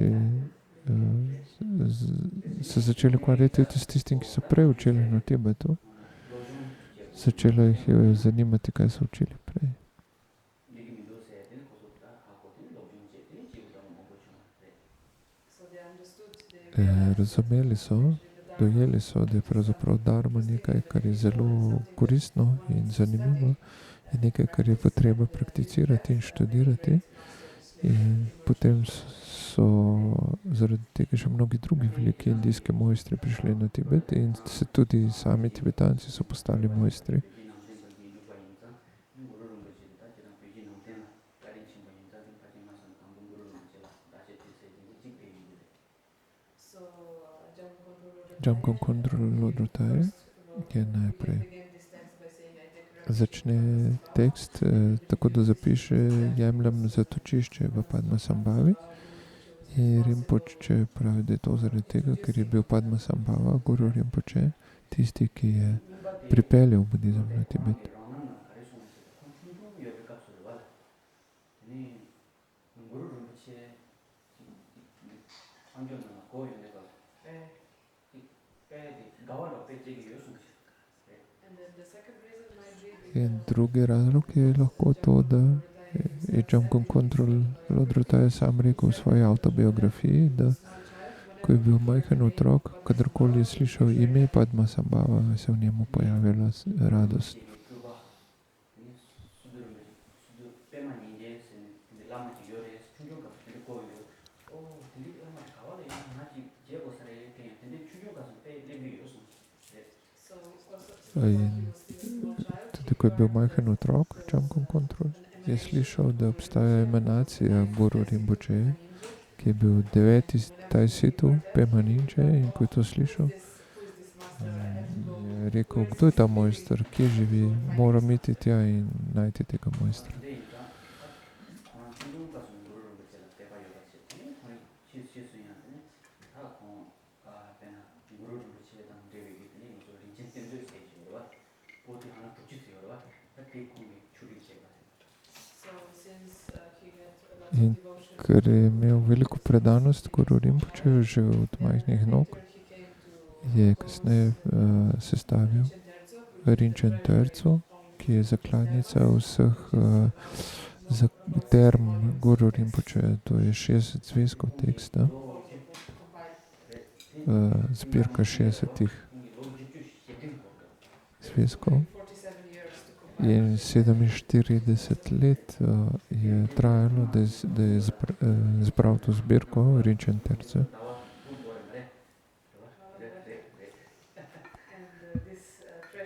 se začeli ukvarjati tudi s tistim, ki so prej učili na Tibetu. Začelo jih je zanimati, kaj so učili prej. Razumeli so, dojeli so, da je pravzaprav dharma nekaj, kar je zelo koristno in zanimivo, je nekaj, kar je potreba prakticirati in študirati. In potem so zaradi tega še mnogi drugi veliki indijski mojstri prišli na Tibet in se tudi sami Tibetanci so postali mojstri. Jamgon Kondro Lodrotaje je najprej začne tekst tako, da zapiše: jemljem zatočišče v Padmasambhavi. In Rinpoche pravi, da je to zaradi tega, ker je bil Padmasambhava, Guru Rinpoche, tisti, ki je pripeljal budizem na Tibet. In drugi razlog je lahko to, da je Jamgon Kondro Lodrotaje sam rekel v svoji avtobiografiji, da ko je bil majhen otrok, kadarkoli je slišal ime Padmasambhava, se v njemu pojavila radost. In tudi ko je bil majhen otrok, Jamgon Kondro, je slišal, da obstaja emanacija Guru Rinpoche, ki je bil 9. Tajsitu, Pema Ninče, in ko je to slišal, je rekel, kdo je ta mojster, kje živi, moram iti tja in najti tega mojstra. In ker je imel veliko predanost Guru Rinpoche že od majhnih nog, je kasneje sestavil Rinchen Terco, ki je zakladnica vseh term Guru Rinpoche, to je 60 zvezkov teksta, zbirka 60 zvezkov. In 47 let je trajalo, da je zbral to zbirko Rinchen Terce.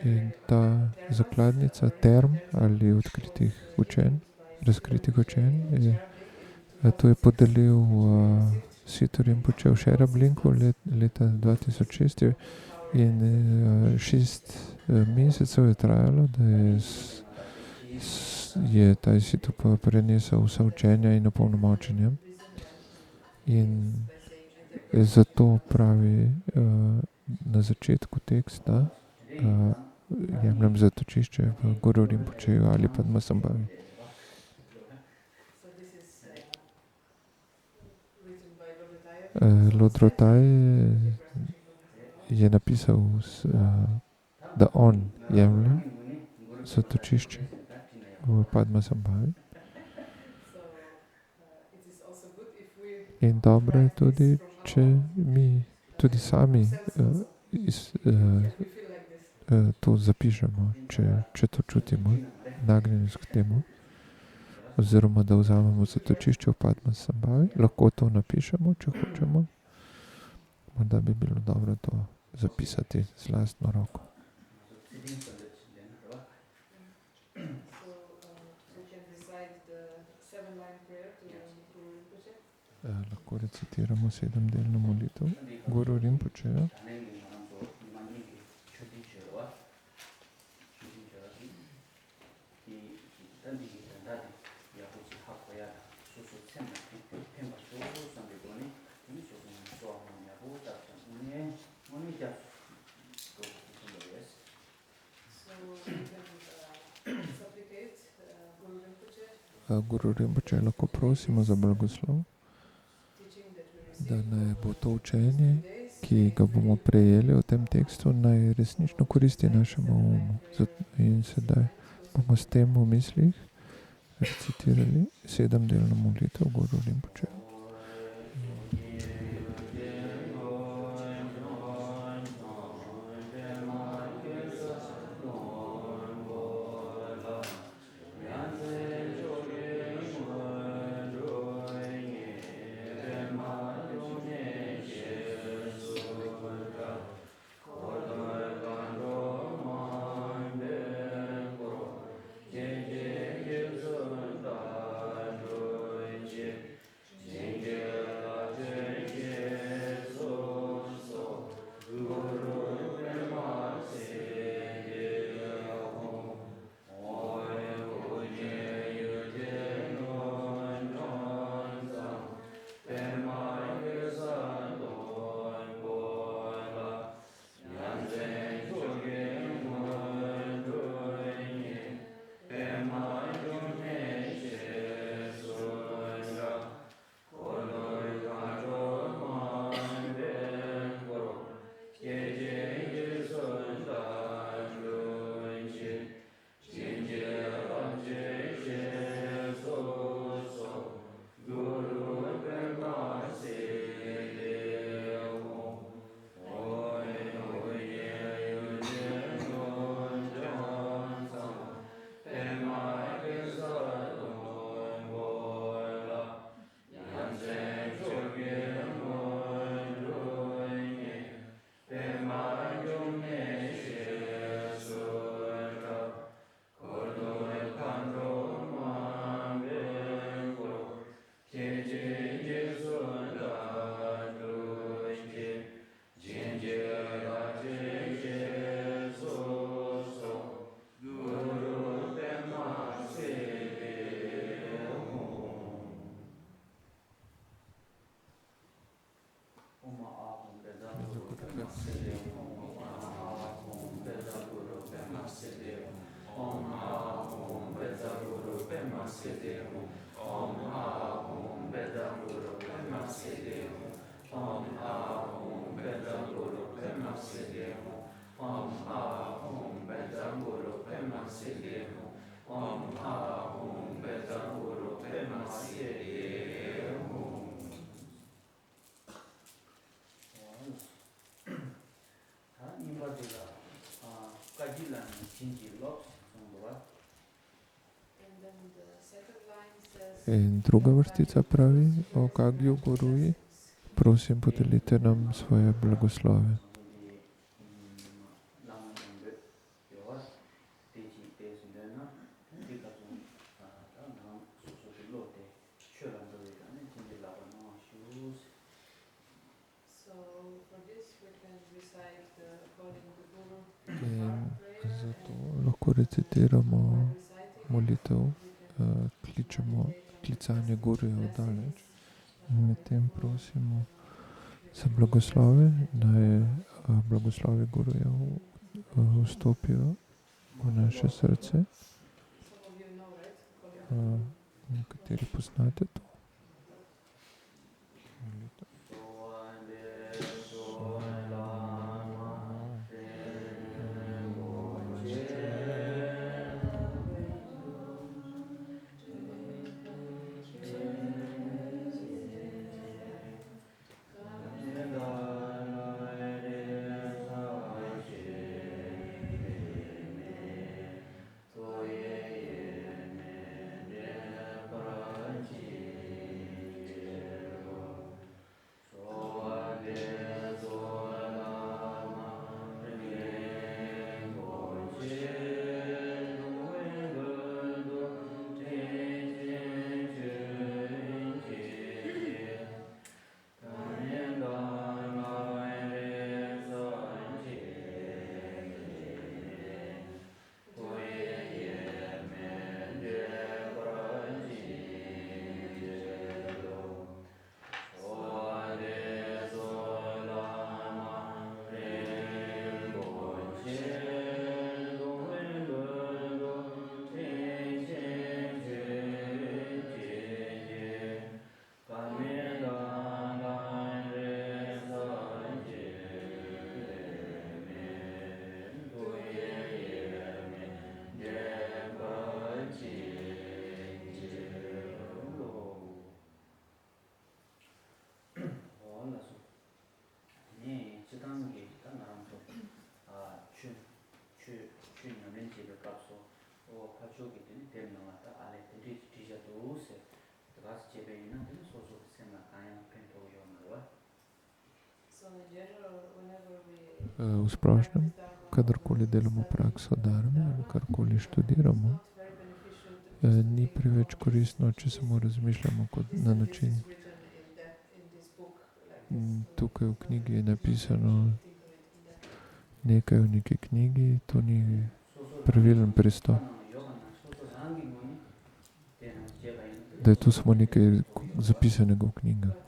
In ta zakladnica term ali odkritih učenj, razkritih učenj, to je podelil Situ Rinpoche v Šerablinku leta 2006. In 6 mesecev je trajalo, da je Tajsitu pa prenesel vsa učenja in opolnomočenja. In zato pravi na začetku teksta, jemljem zatočišče v Guru Rinpocheju ali Padmasambhavi. Lodrotaje je napisal, da on jemlje zatočišče v Padmasambhavi. In dobro je tudi, če mi tudi sami to zapišemo, če to čutimo, nagnjenost k temu, oziroma da vzamemo zatočišče v Padmasambhavi. Lahko to napišemo, če hočemo. Morda bi bilo dobro to zapisati z lastno roko. Lahko recitiramo 7-delno molitev Guru Rinpocheja. Guru Rinpoche lahko prosimo za blagoslov, da naj bo to učenje, ki ga bomo prejeli v tem tekstu, naj resnično koristi našemu umu. In sedaj bomo s tem v mislih recitirali 7-delno molitev Guru Rinpoche. In druga vrstica pravi o Kagyu Guruji: prosim, podelite nam svoje blagoslove. In zato lahko recitiramo molitev, kličemo klicanje Guruja oddaleč in medtem prosimo za blagoslove, naj blagoslovi Guruja vstopijo v naše srce. Nekateri poznate to. So in general, whenever V splošnem, kadarkoli delamo prakso dharme ali karkoli študiramo, not very beneficial to just ni think preveč about koristno, če samo razmišljamo kot this na and this način. is written in this book like this. Tukaj v knjigi je napisano Think of it in that. nekaj v neki knjigi, to ni pravilen pristop. Da je to samo nekaj zapisanega v knjigah. But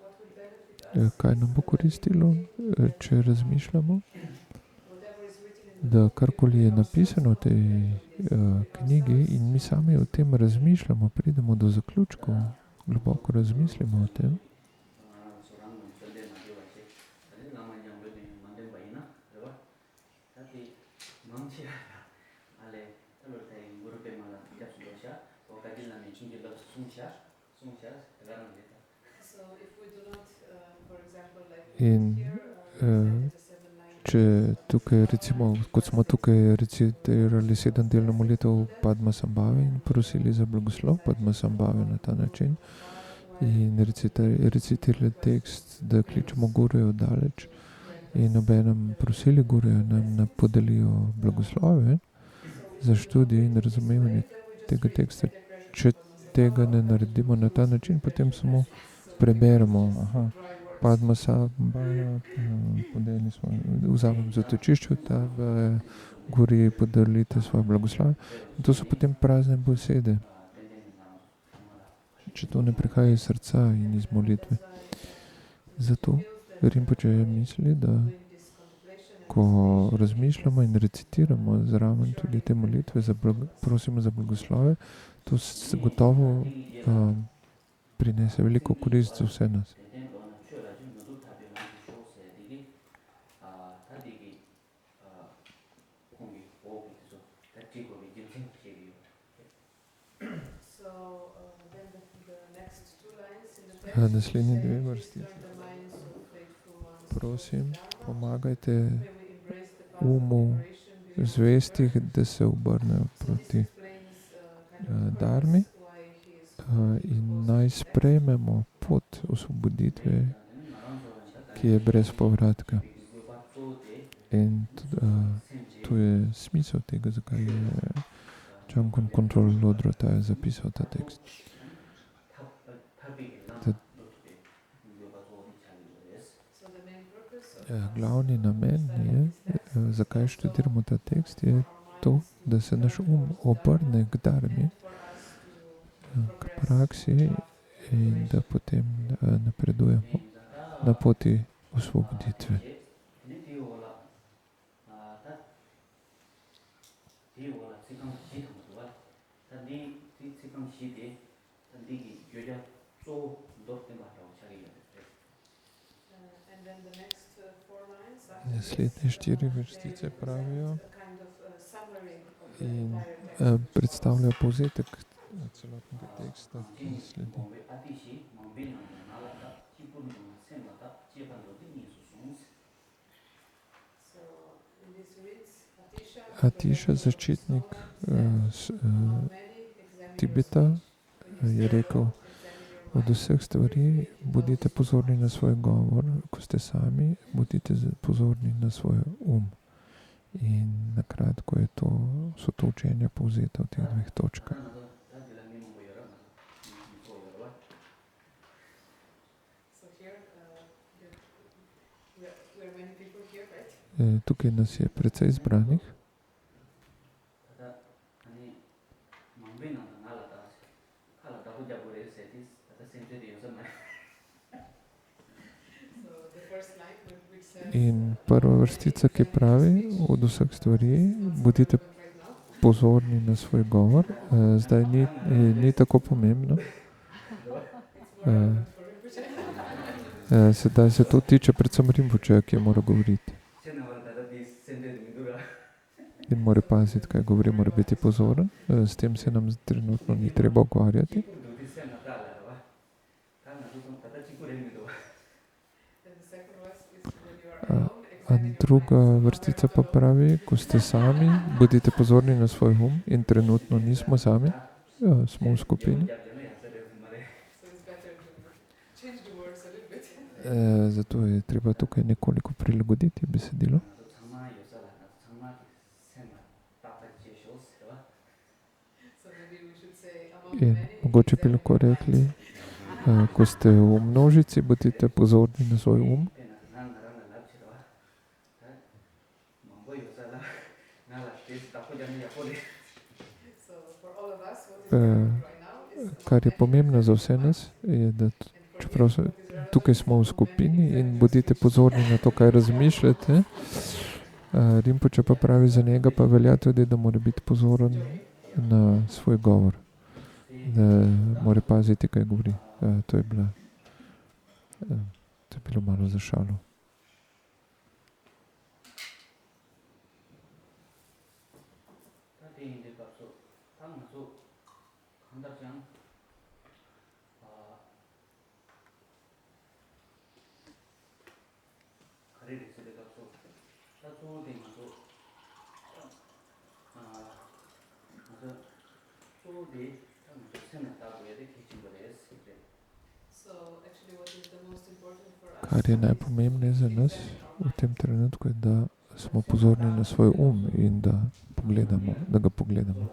what would benefit us, Kaj nam bo koristilo, če razmišljamo, whatever is written in the da book, karkoli je napisano v tej knjigi in mi sami o tem razmišljamo, pridemo do zaključkov, globoko razmislimo o tem, so if we do not, for example, like in here, eh, the 7-9, če tukaj recimo, kot smo tukaj recitirali 7-delno molitev Padmasambhave in prosili za blagoslov Padmasambhave na ta način in recitirali tekst, da kličemo gurujev daleč in obenem prosili gurujev nam podelijo blagoslove za študij in razumevanje tega teksta. Če tega ne naredimo na ta način, potem samo preberemo, Padmasambhava, podeli smo, vzamem zatočišče od tebe, guri podelite svoje blagoslove. In to so potem prazne besede, če to ne prihaja iz srca in iz molitve. Zato Rinpoče misli, da ko razmišljamo in recitiramo zraven tudi te molitve, prosimo za blagoslove, to gotovo prinese veliko korist za vse nas. so then the next two lines in the text Naslednji say, dve "Turn vrstici. the minds of faithful ones to Prosim, Dharma." pomagajte May we embrace the path of umu liberation beyond zvestih, suffering. da se obrnejo So this proti explains, kind of Dharmi, purpose why he is in naj sprejmemo pot osvoboditve, ki je brez povratka. In to je smisel tega, zakaj je Jamgon Control Lodrota zapisal ta tekst. So the main purpose of Glavni namen je, zakaj študiramo ta tekst, je to, da se naš obrne k dharmi, k praksi in da potem napredujemo na poti osvoboditve. and then the next four lines Naslednje 4 vrstice pravijo a kind of summary of the in entire text. predstavljajo povzetek celotnega teksta, ki sledi. So in this reads Atisha, začetnik Tibeta, je rekel, od vseh stvari bodite pozorni na svoj govor, ko ste sami, bodite pozorni na svoj In na kratko je so to učenja povzeta v teh dveh točkah. So here, we are many people here, right? Tukaj nas je precej zbranih. In prva vrstica, ki pravi, od vseh stvari, bodite pozorni na svoj govor. Zdaj ni tako pomembno. Sedaj se to tiče predvsem Rinpočeja, ki mora govoriti. In mora paziti, kaj govori, mora biti pozoren. S tem se nam trenutno ni treba ukvarjati. druga vrstica pa pravi, ko ste sami, bodite pozorni na svoj in trenutno nismo sami, smo v skupini. So it's better to change the words a little bit. Zato je treba tukaj nekoliko prilagoditi besedilo. So maybe we should say among In many. mogoče bi lahko rekli, ko ste v množici, bodite pozorni na svoj So for all of us, what is Eh, relevant right now is Kar je pomembno za vse nas, je, da čeprav tukaj smo v skupini in bodite pozorni na to, kaj razmišljate. Rinpoče pa pravi, za njega pa velja tudi, da mora biti pozoren na svoj govor. Da mora paziti, kaj govori. To je bilo malo za šalo. so actually what is the most important for us. Kar je najpomembnejše za nas v tem trenutku, je, da smo pozorni na svoj in da ga pogledamo.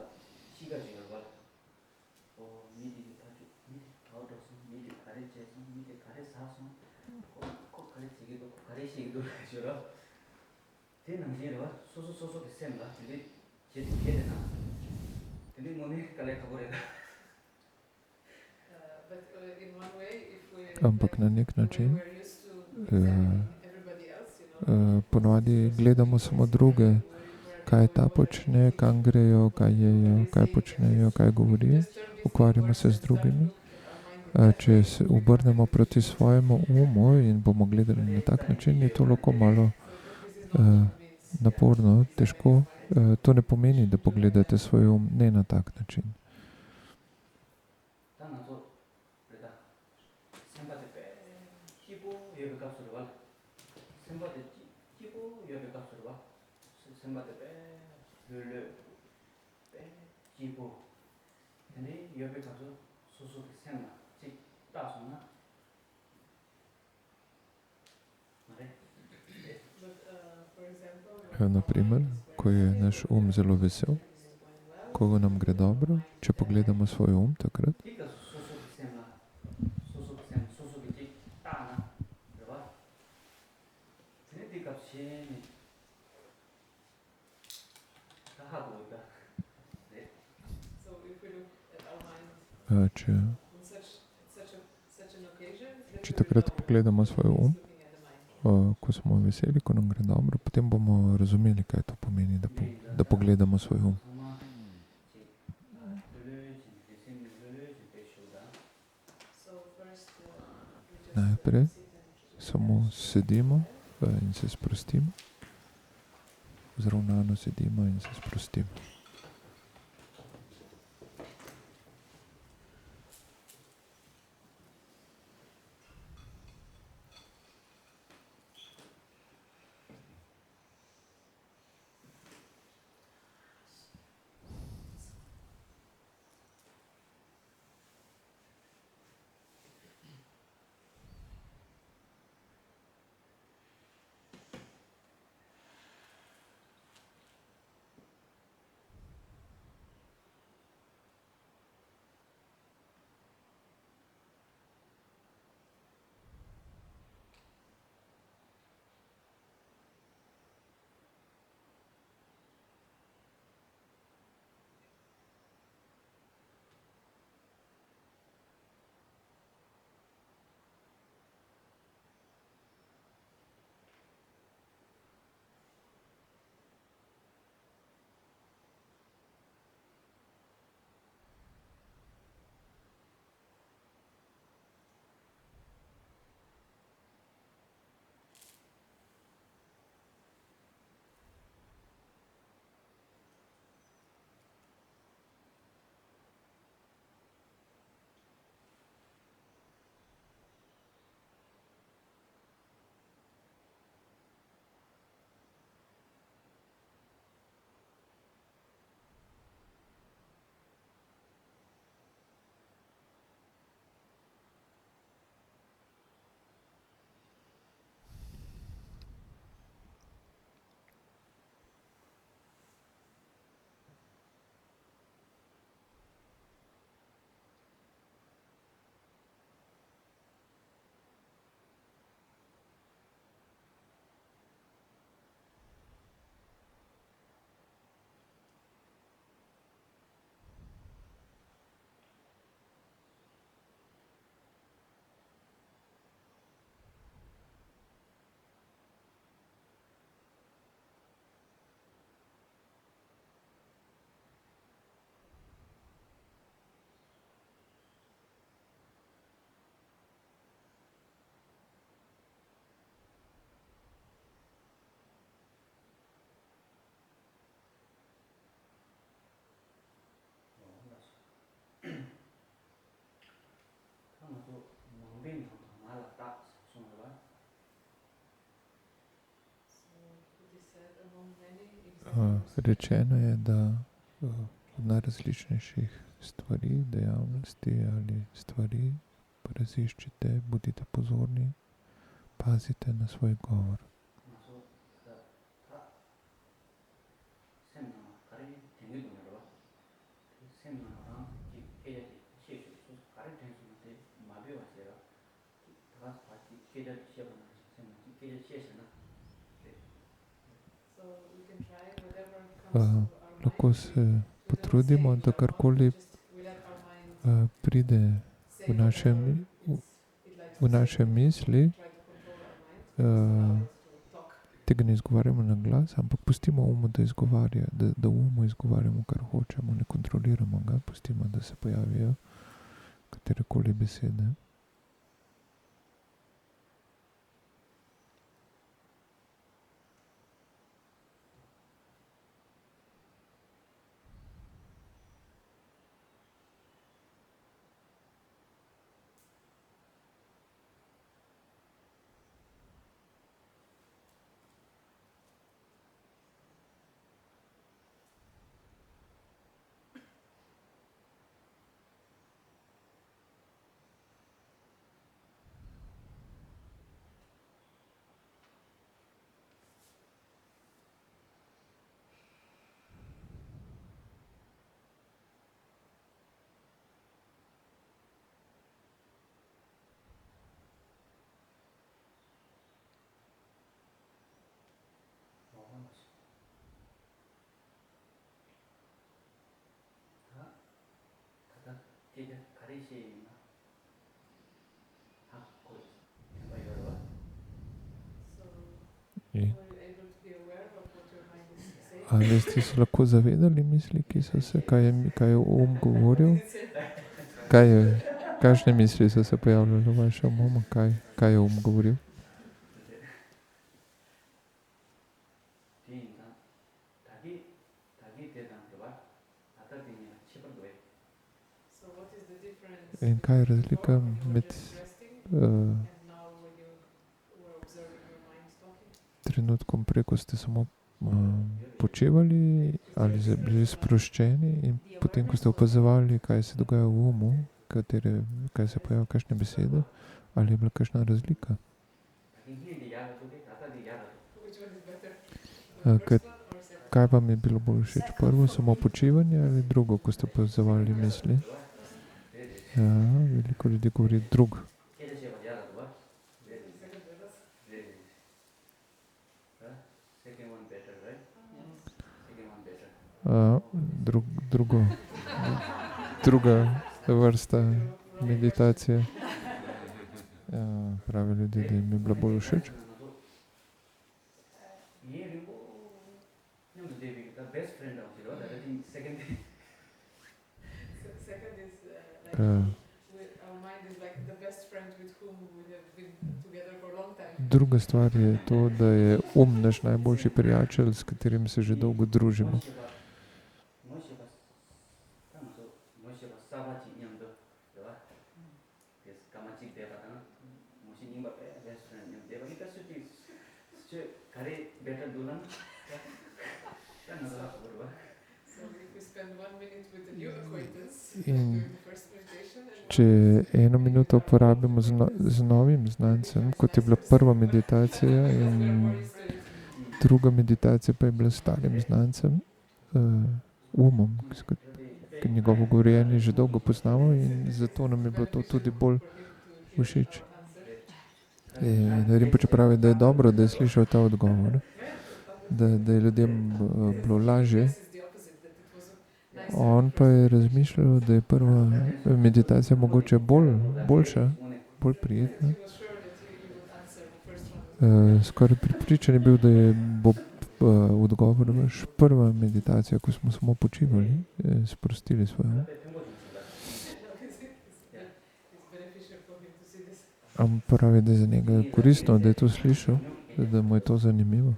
But in one way, if Ampak na nek način we're used to examining everybody else, ponavadi gledamo samo druge, kaj ta počne, kam grejo, kaj jejo, kaj počnejo, kaj govorijo. Ukvarjamo se z drugimi. Če se obrnemo proti svojemu in bomo gledali na tak način, je to lahko malo naporno, težko. To ne pomeni, da pogledate svoj ne na tak način. Naprimer, ko je naš zelo vesel, ko nam gre dobro, če pogledamo svoj takrat, so if we look at our mind če, on such an occasion, then če we takrat will know pogledamo svoj who's looking at the mind. ko smo veseli, ko nam gre dobro, potem bomo razumeli, kaj to pomeni, da pogledamo svoj So first, we just Najprej sit and samo sedimo in se sprostimo. Zravnano sedimo in se sprostimo. Rečeno je, da od najrazličnejših stvari, dejavnosti ali stvari raziščite, bodite pozorni, pazite na svoj govor. So we can try whatever comes to our Lahko mind. se potrudimo, da karkoli We let our mind pride say v naše, whatever it likes to v say. naše misli, Try to control our mind. Allow it to talk. tega ne izgovarjamo na glas, ampak pustimo umu, da izgovarja, da umu izgovarjamo, kar hočemo, ne kontroliramo ga, pustimo, da se pojavijo katerekoli besede. So In were you able to be aware of what your mind is saying? ali ste se lahko zavedali misli, ki so se, kaj je govoril? Kakšne misli so se pojavljale v vašem umu? Kaj je govoril? So what is the difference In kaj je razlika before when you were med just resting uh, and now when you were observing your mind talking? trenutkom prej, ko ste samo počivali ali bili sproščeni in potem, ko ste opazovali, kaj se dogaja v umu, kaj se pojavlja, kakšne besede, ali je bila kakšna razlika? Which one is better? Uh, First one or second? Kaj vam je bilo bolj všeč? Prvo, samo počivanje ali drugo, ko ste opazovali misli? Ja, veliko ljudi govori drug. Druga vrsta meditacije. Pravi ljudje, da jim je bila bolj všeč. Second is Uh, our mind is like the best friend with whom we have been together for a long time. Druga stvar je to, da je naš najboljši prijatelj, s katerim se že dolgo družimo. So if we spend 1 minute with a new acquaintance In during the first meditation and če 1 minuto porabimo z novim znancem, kot je bila prva meditacija in druga meditacija pa je bila s starim znancem, umom, ker njegovo govorjenje že dolgo poznamo in zato nam je bilo to tudi bolj všeč. In počepravi, da je dobro, da je slišal ta odgovor, da je ljudem bilo lažje. On pa je razmišljal, da je prva meditacija mogoče boljša, bolj prijetna. Skoraj prepričan je bil, da bo odgovor vaš prva meditacija, ko smo samo počivali, sprostili svoje. On pravi, da je za njega koristno, da je to slišal, da mu je to zanimivo.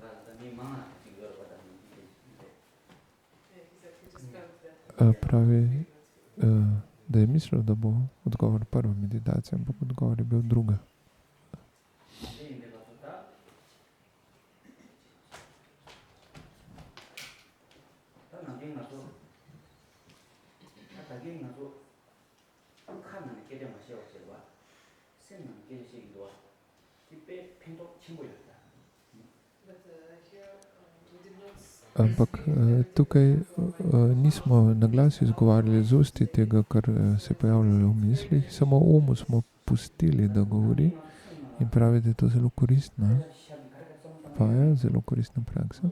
Pravi, da je mislil, da bo odgovor prva meditacija, ampak odgovor je bil druga. Ampak tukaj nismo na glas izgovarjali z usti tega, kar se je pojavljalo v mislih, samo umu smo pustili, da govori in pravi, da je to zelo koristno. Vaja, zelo koristna praksa.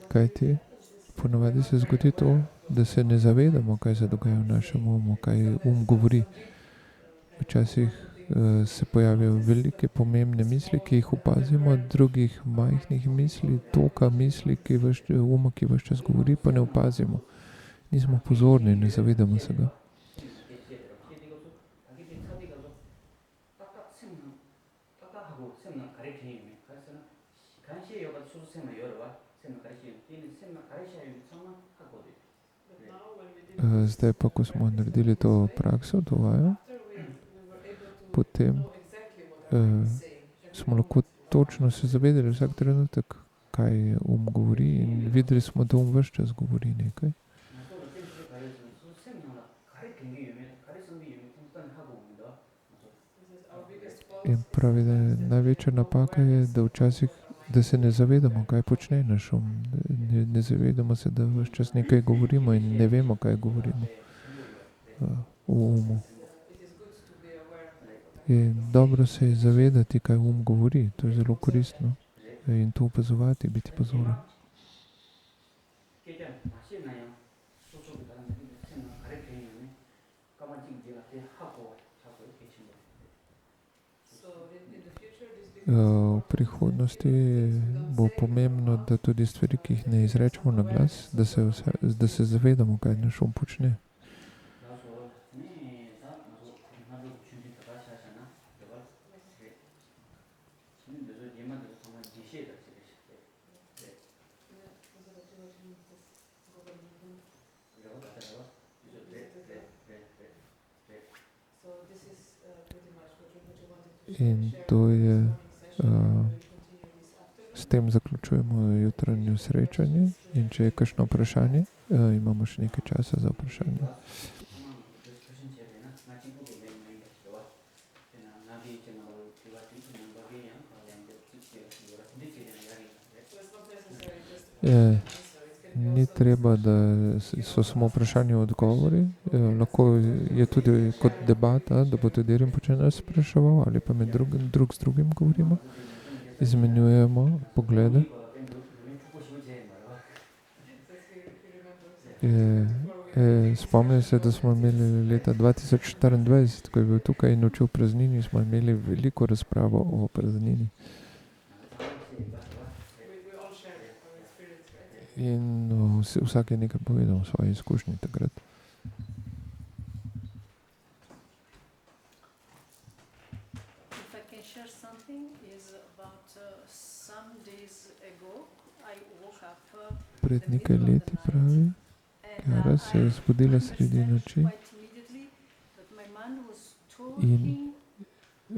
Kaj ti? Ponavadi se zgodi to, da se ne zavedamo, kaj se dogaja v našem umu, kaj govori. Včasih se pojavijo velike pomembne misli, ki jih opazimo, drugih majhnih misli, toka misli, ki ves čas govori, pa ne opazimo. Nismo pozorni, ne zavedamo se ga. Zdaj pa, ko smo naredili to prakso, to vajo, potem smo lahko točno se zavedali vsak trenutek, kaj govori in videli smo, da ves čas govori nekaj. In pravi, da največja napaka je, da včasih, da se ne zavedamo, kaj počne naš ne zavedamo se, da ves čas nekaj govorimo in ne vemo, kaj govorimo v umu. In dobro se je zavedati, kaj govori, to je zelo koristno. In to opazovati, biti pozoren. V prihodnosti bo pomembno, da tudi stvari, ki jih ne izrečemo na glas, da se zavedamo, kaj naš počne. In to je, s tem zaključujemo jutranje srečanje in če je kakšno vprašanje, imamo še nekaj časa za vprašanje. Ni treba, da so samo vprašanje in odgovori, lahko je tudi kot debata, da bo tudi Rinpoče nas spraševal ali pa med drug z drugim govorimo, izmenjujemo poglede. Spomnim se, da smo imeli leta 2024, ko je bil tukaj in učil praznini, smo imeli veliko razpravo o praznini. In vsak je nekaj povedal o svoji izkušnji takrat. Pred nekaj leti, pravi, Kjara se je zbudila sredi noči in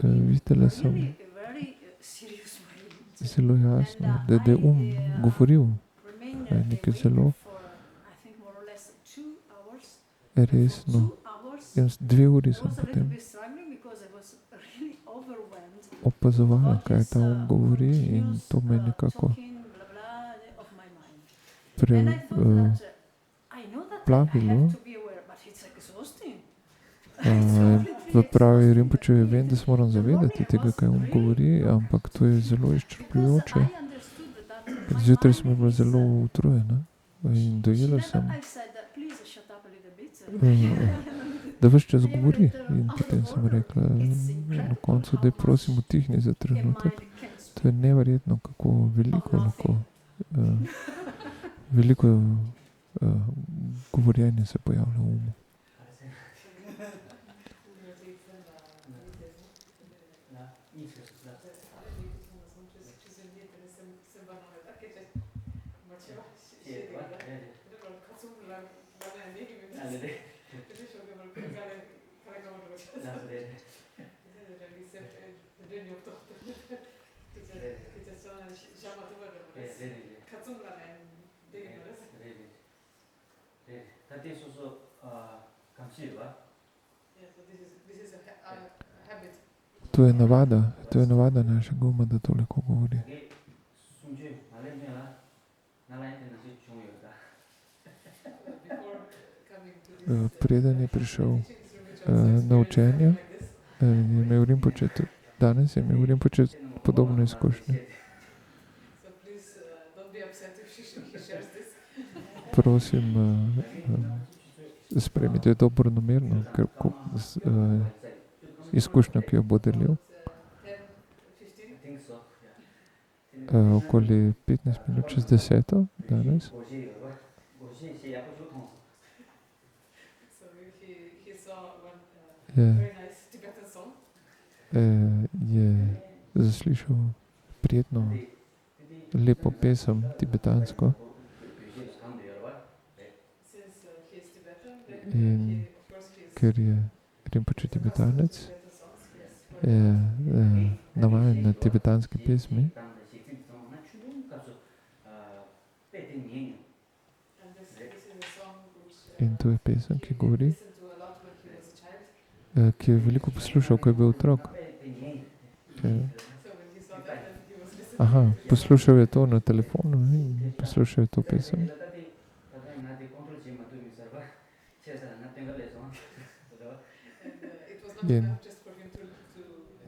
videla sem zelo jasno, da je govoril nekaj zelo resno. In 2 uri sem potem opazovala, kaj ta govori in to me nekako plavilo. Pravi Rinpoče, vem, da se moram zavedati tega, kaj govori, ampak to je zelo izčrpljujoče. Zjutraj sem bila zelo utrujena in dojela sem, da ves čas govori. In potem sem rekla na koncu, da prosim utihni za trenutek. To je neverjetno, kako veliko govorjenja se pojavlja v umu. Tati soso kamsiwa. To je navada naša guma, da toliko govori. Preden je prišel na učenje, je imel Rinpoche, danes je imel Rinpoche podobno izkušnjo. Prosim, sprejmite dobronamerno, ker izkušnjo, ki jo bo delil. Okoli 15 minut čez 10 danes. Je zaslišal prijetno, lepo pesem tibetansko. In ker je Rinpoche tibetanec, je navajen na tibetanske pesmi. In to je pesem, ki govori, ki je veliko poslušal, ko je bil otrok. Poslušal je to na telefonu in poslušal je to pesem. In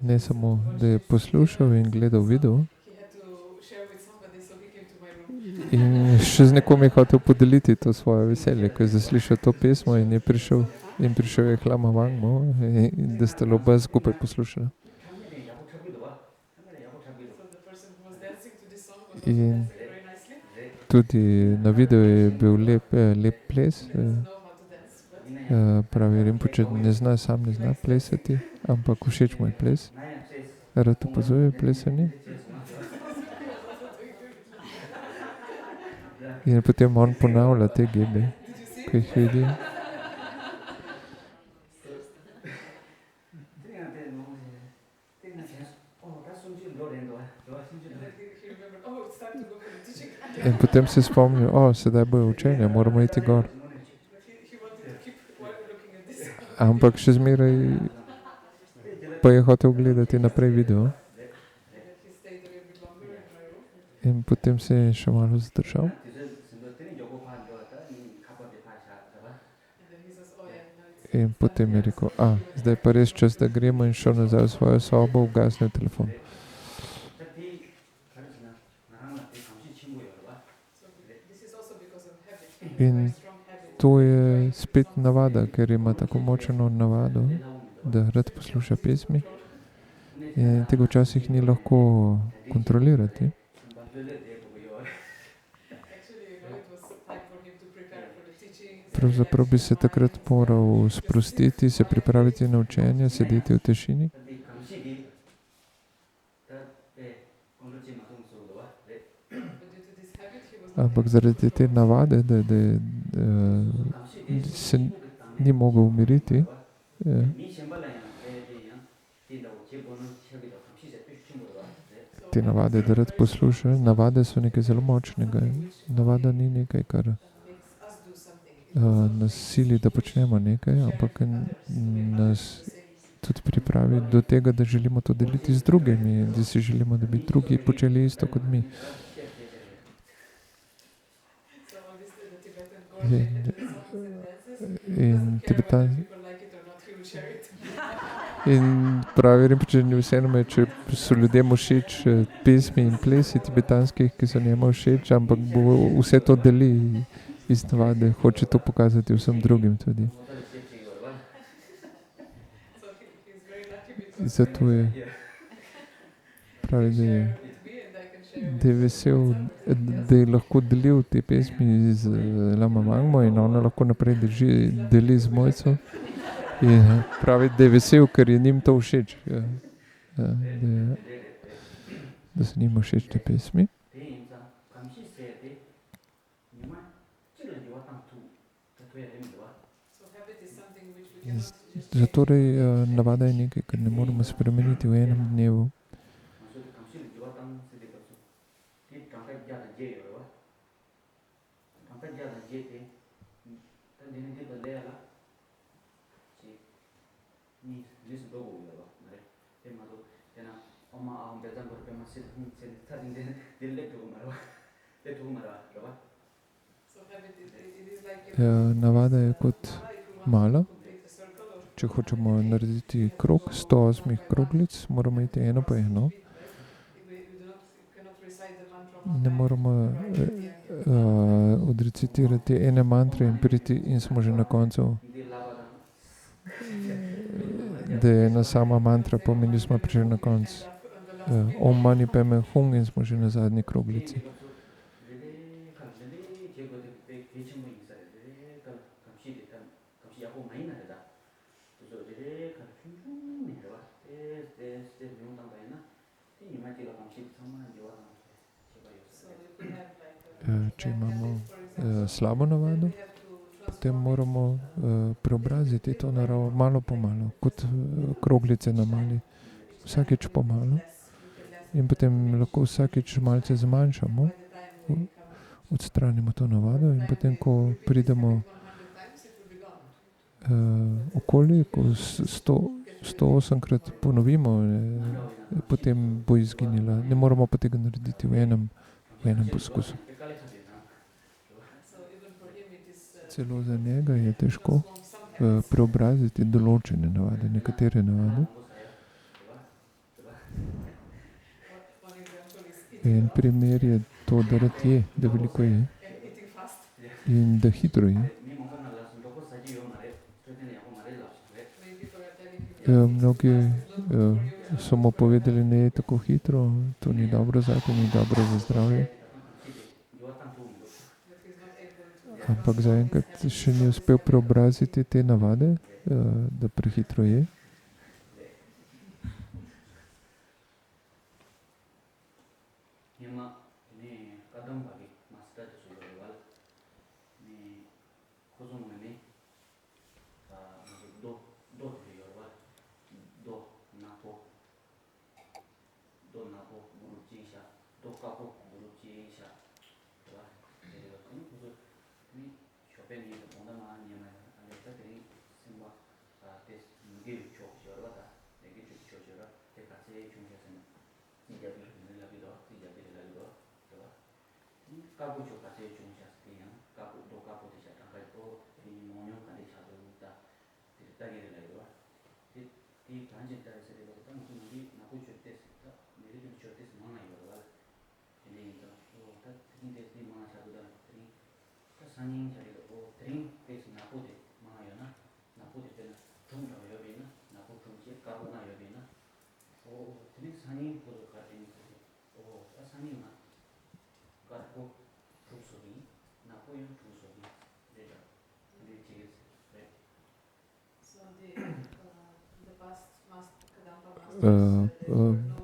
ne samo, da je poslušal in gledal video, in še z nekom je hotel podeliti to svoje veselje, ko je zaslišal to pesmo in je prišel je k Lama Wangmu, in da sta oba skupaj poslušala. In tudi na videu je bil lep ples. Pravi Rinpoche, sam ne zna plesati, ampak všeč mu je ples. Rad opazuje plesanje. In potem on ponavlja te gebe, ki jih vidi. In potem se spomnil, sedaj bojo učenja, moramo iti gor. Ampak še zmeraj pa je hotel gledati naprej video. In potem se je še malo zadržal. In potem je rekel, zdaj pa res čas, da gremo, in šel nazaj v svojo sobo, ugasnil telefon. In to je spet navada, ker ima tako močno navado, da rad posluša pesmi. In tega včasih ni lahko kontrolirati. Pravzaprav bi se takrat moral sprostiti, se pripraviti na učenje, sedeti v tišini. Ampak zaradi te navade, da se ni mogel umiriti, te navade, da rad posluša, navade so nekaj zelo močnega. Navada ni nekaj, kar nas sili, da počnemo nekaj, ampak nas tudi pripravi do tega, da želimo to deliti z drugimi, da si želimo, da bi drugi počeli isto kot mi. In pravi Rinpoche, vseeno me, če so ljudem všeč pesmi in plesi tibetanskih, ki so njemu všeč, ampak vse to deli iz navade, hoče to pokazati vsem drugim tudi. Zato je, pravi, da je vesel, da je lahko delil te pesmi z Lama Wangmo in ona lahko naprej deli z Mojco. In pravi, da je vesel, ker je njim to všeč. Da so njim všeč te pesmi. Zatorej navada je nekaj, kar ne moremo spremeniti v enem dnevu. Navada je kot mala. Če hočemo narediti krog, 108 kroglic, moramo iti eno po eno. Ne moramo odrecitirati ene mantre in priti in smo že na koncu. Da je ena sama mantra, pomeni, smo prišli na koncu. Om mani padme hum in smo že na zadnji kroglici. Če imamo slabo navado, potem moramo preobraziti to naravo malo po malo, kot kroglice na mali. Vsakič po malo. In potem lahko vsakič malce zmanjšamo, odstranimo to navado in potem, ko pridemo okoli, ko 108krat ponovimo, potem bo izginila. Ne moramo pa tega narediti v enem poskusu. Celo za njega je težko preobraziti določene navade, nekatere navade. En primer je to, da rad je, da veliko je in da hitro je. Mnogi so mu povedali, ne je tako hitro, to ni dobro zate, ni dobro za zdravje. Ampak zaenkrat še ni uspel preobraziti te navade, da prehitro je.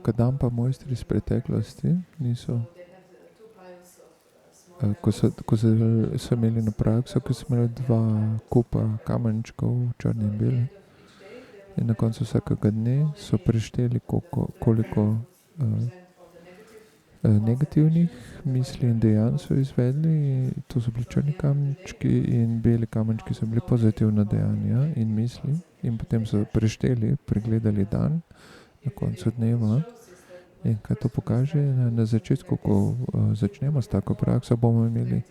Kadampa mojstri iz preteklosti niso, ko so imeli na prakso, ko so imeli 2 kupa kamenčkov, črne in bele. In na koncu vsakega dne so prešteli, koliko negativnih misli in dejanj so izvedli. To so bili črni kamenčki in beli kamenčki so bili pozitivna dejanja in misli. In potem so prešteli, pregledali dan na koncu dneva. In kaj to pokaže? Na začetku, ko začnemo s tako prakso, bomo imeli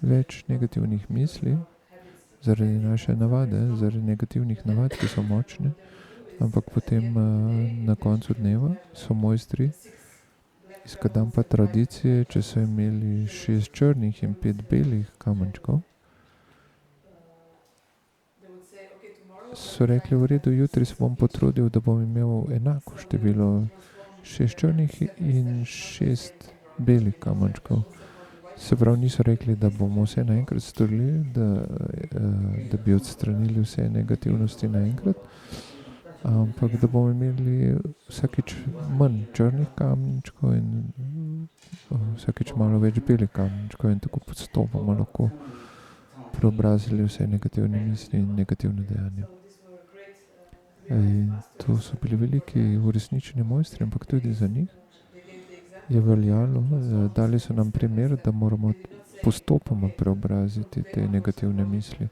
več negativnih misli zaradi naše navade, zaradi negativnih navad, ki so močne. Ampak potem na koncu dneva so mojstri iz Kadampa tradicije, če so imeli 6 črnih in 5 belih kamenčkov, so rekli, v redu, jutri se bom potrudil, da bom imel enako število 6 črnih in 6 belih kamenčkov. Se pravi, niso rekli, da bomo vse naenkrat storili, da bi odstranili vse negativnosti naenkrat, ampak da bomo imeli vsakič manj črnih kamenčkov in vsakič malo več belih kamenčkov in tako postopoma lahko preobrazili vse negativne misli in negativne dejanja. To so bili veliki uresničeni mojstri, ampak tudi za njih je veljalo, dali so nam primer, da moramo postopoma preobraziti te negativne misli.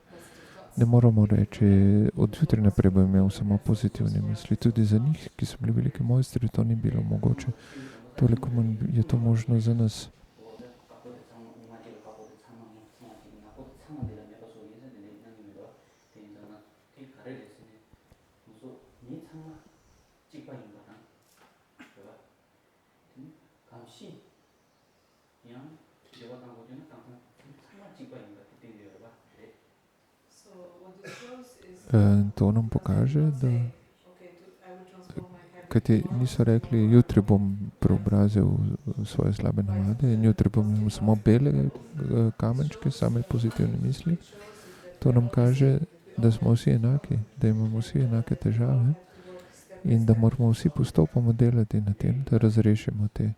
Ne moramo reči, od jutri naprej bom imel samo pozitivne misli. Tudi za njih, ki so bili veliki mojstri, to ni bilo mogoče. Toliko manj je to možno za nas. So what this shows is To nam pokaže, da okay, I will transform my habit kajti tomorrow. niso rekli, jutri bom preobrazil svoje slabe navade in jutri bom imel samo bele kamenčke, same pozitivne misli. To nam kaže, da smo vsi enaki, da imamo vsi enake težave in da moramo vsi postopoma delati na tem, da razrešimo te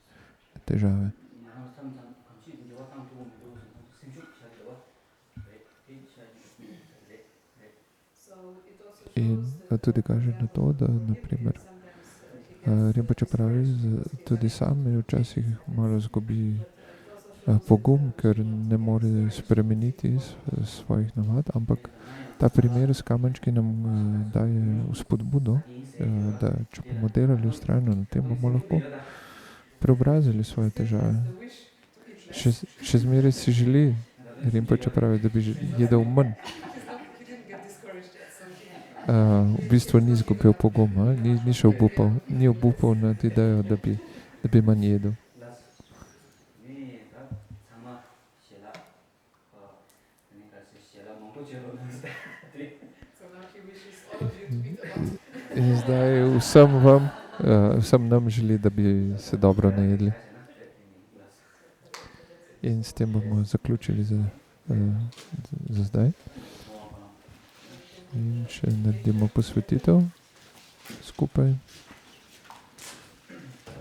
težave. In tudi kaže na to, da naprimer Rinpoche pravi, tudi sam je včasih malo zgubi pogum, ker ne more spremeniti svojih navad, ampak ta primer s kamenčki nam daje vzpodbudo, da če bomo delali vztrajno na tem, bomo lahko preobrazili svoje težave. Še zmeraj si želi, Rinpoche pravi, da bi jedel manj. V bistvu ni izgubil poguma, ni še obupal, ni obupal nad idejo, da bi manj jedel. In zdaj vsem nam želi, da bi se dobro najedli. In s tem bomo zaključili za zdaj. In še naredimo posvetitev skupaj.